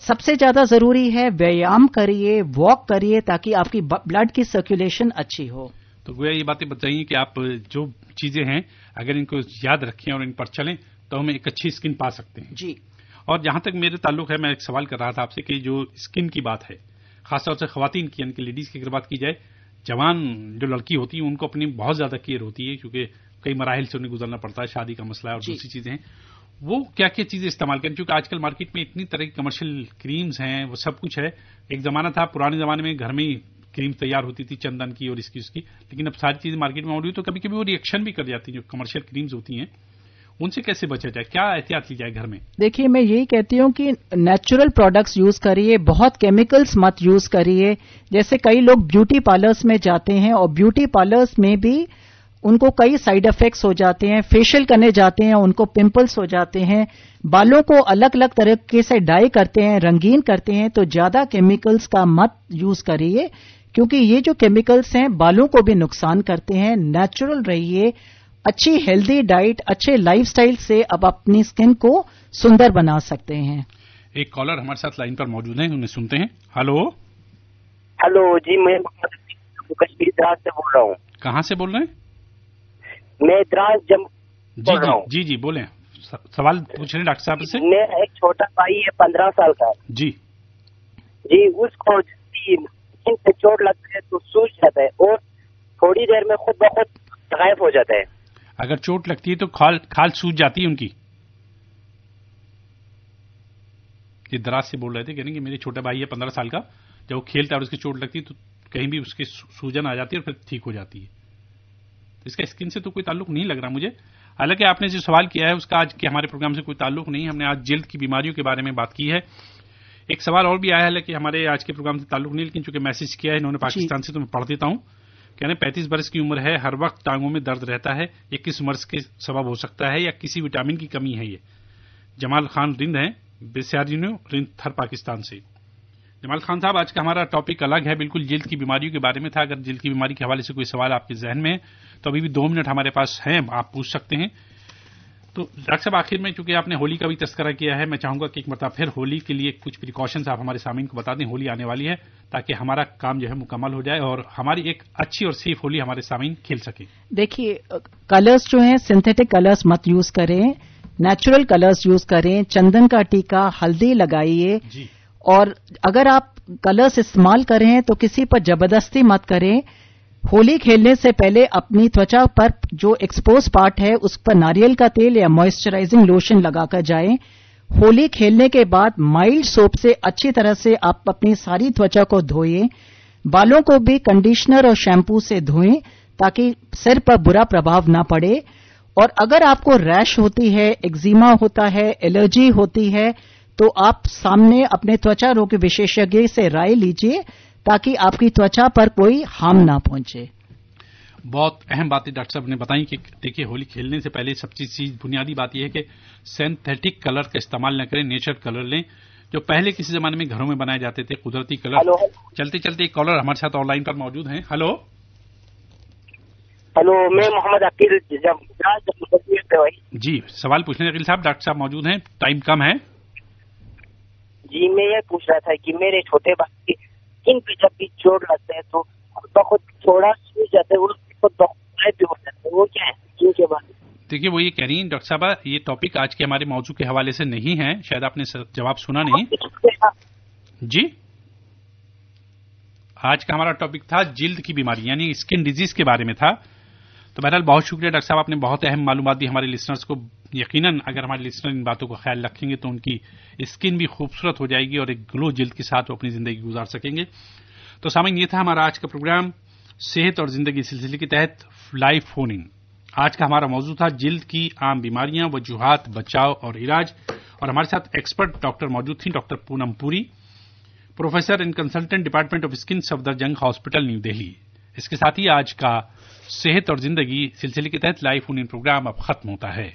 सबसे ज्यादा जरूरी है व्यायाम करिए, वॉक करिए, ताकि आपकी ब्लड की सर्कुलेशन अच्छी हो। तो गोया ये बातें बताइए कि आप जो चीजें हैं अगर इनको याद रखें और इन पर चलें तो हम एक अच्छी स्किन पा सकते हैं जी। और जहां तक मेरे ताल्लुक है, मैं एक सवाल कर रहा था आपसे कि जो स्किन की बात है, खासतौर से खवातीन की यानी कि लेडीज की अगर बात की जाए, जवान जो लड़की होती है उनको अपनी बहुत ज्यादा केयर होती है, क्योंकि कई मराहिल से उन्हें गुजरना पड़ता है, शादी का मसला है और दूसरी चीजें हैं। वो क्या क्या चीजें इस्तेमाल करें, क्योंकि आजकल मार्केट में इतनी तरह की कमर्शियल क्रीम्स हैं, वो सब कुछ है। एक जमाना था, पुराने जमाने में घर में ही क्रीम तैयार होती थी चंदन की और इसकी उसकी, लेकिन अब सारी चीजें मार्केट में मौजूद, तो कभी कभी वो रिएक्शन भी कर जाती है। जो कमर्शियल क्रीम्स होती हैं उनसे कैसे बचा जाए, क्या एहतियात ली जाए घर में? देखिए, मैं यही कहती हूं कि नेचुरल प्रोडक्ट्स यूज करिए, बहुत केमिकल्स मत यूज करिए। जैसे कई लोग ब्यूटी पार्लर्स में जाते हैं और ब्यूटी पार्लर्स में भी उनको कई साइड इफेक्ट्स हो जाते हैं। फेशियल करने जाते हैं, उनको पिंपल्स हो जाते हैं। बालों को अलग अलग तरीके से डाई करते हैं, रंगीन करते हैं। तो ज्यादा केमिकल्स का मत यूज करिए, क्योंकि ये जो केमिकल्स हैं बालों को भी नुकसान करते हैं। नेचुरल रहिए, अच्छी हेल्दी डाइट, अच्छे लाइफस्टाइल से आप अपनी स्किन को सुंदर बना सकते हैं। एक कॉलर हमारे साथ लाइन पर मौजूद हैं, उन्हें सुनते हैं। हेलो जी, मैं कश्मीर द्रास से बोल रहा हूँ। कहाँ से बोल रहे हैं? मैं द्रास बोल रहा हूँ। जी बोलें, सवाल पूछ रहे हैं डॉक्टर साहब से। मेरा एक छोटा भाई है, 15 साल का। जी, उसको स्किन पे चोट लगती है तो सूज जाता है और थोड़ी देर में खुद ब खुद गायब हो जाता है। अगर चोट लगती है तो खाल सूज जाती है उनकी? ये दराज से बोल रहे थे, कहने कि मेरे छोटा भाई है 15 साल का, जब वो खेलता है और उसकी चोट लगती है तो कहीं भी उसकी सूजन आ जाती है और फिर ठीक हो जाती है। तो इसका स्किन से तो कोई ताल्लुक नहीं लग रहा मुझे। हालांकि आपने जो सवाल किया है उसका आज के हमारे प्रोग्राम से कोई ताल्लुक नहीं। हमने आज जिल्द की बीमारियों के बारे में बात की है। एक सवाल और भी आया है, कि हमारे आज के प्रोग्राम से ताल्लुक नहीं, लेकिन चूंकि मैसेज किया है इन्होंने पाकिस्तान से, तो मैं पढ़ देता हूं। कहने 35 बरस की उम्र है, हर वक्त टांगों में दर्द रहता है, ये किस मर्ज के सबब हो सकता है या किसी विटामिन की कमी है? ये जमाल खान रिंद हैं, बेसियारिनो रिंद थर पाकिस्तान से। जमाल खान साहब, आज का हमारा टॉपिक अलग है, बिल्कुल जिल्द की बीमारियों के बारे में था। अगर जिल्द की बीमारी के हवाले से कोई सवाल आपके जहन में है तो अभी भी 2 मिनट हमारे पास हैं, आप पूछ सकते हैं। तो डॉक्टर साहब, आखिर में चूंकि आपने होली का भी तस्करा किया है, मैं चाहूंगा कि एक मरतबा फिर होली के लिए कुछ प्रिकॉशंस आप हमारे सामीन को बता दें। होली आने वाली है, ताकि हमारा काम जो है मुकम्मल हो जाए और हमारी एक अच्छी और सेफ होली हमारे सामीन खेल सके। देखिए, कलर्स जो हैं सिंथेटिक कलर्स मत यूज करें, नेचुरल कलर्स यूज करें। चंदन का टीका, हल्दी लगाइए। और अगर आप कलर्स इस्तेमाल करें तो किसी पर जबरदस्ती मत करें। होली खेलने से पहले अपनी त्वचा पर जो एक्सपोज पार्ट है उस पर नारियल का तेल या मॉइस्चराइजिंग लोशन लगाकर जाएं। होली खेलने के बाद माइल्ड सोप से अच्छी तरह से आप अपनी सारी त्वचा को धोएं। बालों को भी कंडीशनर और शैम्पू से धोएं ताकि सिर पर बुरा प्रभाव ना पड़े। और अगर आपको रैश होती है, एक्जिमा होता है, एलर्जी होती है, तो आप सामने अपने त्वचा रोग विशेषज्ञ से राय लीजिए ताकि आपकी त्वचा पर कोई हार्म ना पहुंचे। बहुत अहम बातें डॉक्टर साहब ने बताई कि देखिए, होली खेलने से पहले सबसे चीज बुनियादी बात यह है कि सिंथेटिक कलर का इस्तेमाल न करें, नेचुरल कलर लें जो पहले किसी जमाने में घरों में बनाए जाते थे, कुदरती कलर। चलते चलते एक कॉलर हमारे साथ ऑनलाइन पर मौजूद हैं। हेलो, मैं मोहम्मद अकील जी, सवाल पूछने अकील साहब, डॉक्टर साहब मौजूद हैं, टाइम कम है। जी, मैं ये पूछ रहा था कि मेरे छोटे भाई की स्किन पे जब भी चोट लगता है तो बहुत थोड़ा सूज जाता है, वो भी हो जाता है, वो क्या है स्किन के बारे में? देखिए, वो ये कह रही हैं डॉक्टर साहब, ये टॉपिक आज के हमारे मौजू के हवाले से नहीं है, शायद आपने जवाब सुना नहीं। जी, आज का हमारा टॉपिक था जिल्द की बीमारी यानी स्किन डिजीज के बारे में था। तो बहरहाल बहुत शुक्रिया डॉक्टर साहब, आपने बहुत अहम मालूमात दी हमारे लिसनर्स को। यकीनन अगर हमारे लिसनर इन बातों को ख्याल रखेंगे तो उनकी स्किन भी खूबसूरत हो जाएगी और एक ग्लो जिल्द के साथ वो अपनी जिंदगी गुजार सकेंगे। तो सामीन, ये था हमारा आज का प्रोग्राम सेहत और जिंदगी सिलसिले के तहत लाइव फोन इन। आज का हमारा मौजू था जिल्द की आम बीमारियां, वजूहात, बचाव और इलाज। और हमारे साथ एक्सपर्ट डॉक्टर मौजूद थी, doctor Poonam Puri, professor in consultant department of skin, Safdarjung hospital, new Delhi. इसके साथ ही आज का सेहत और जिंदगी सिलसिले के तहत लाइव फोन इन प्रोग्राम अब खत्म होता है।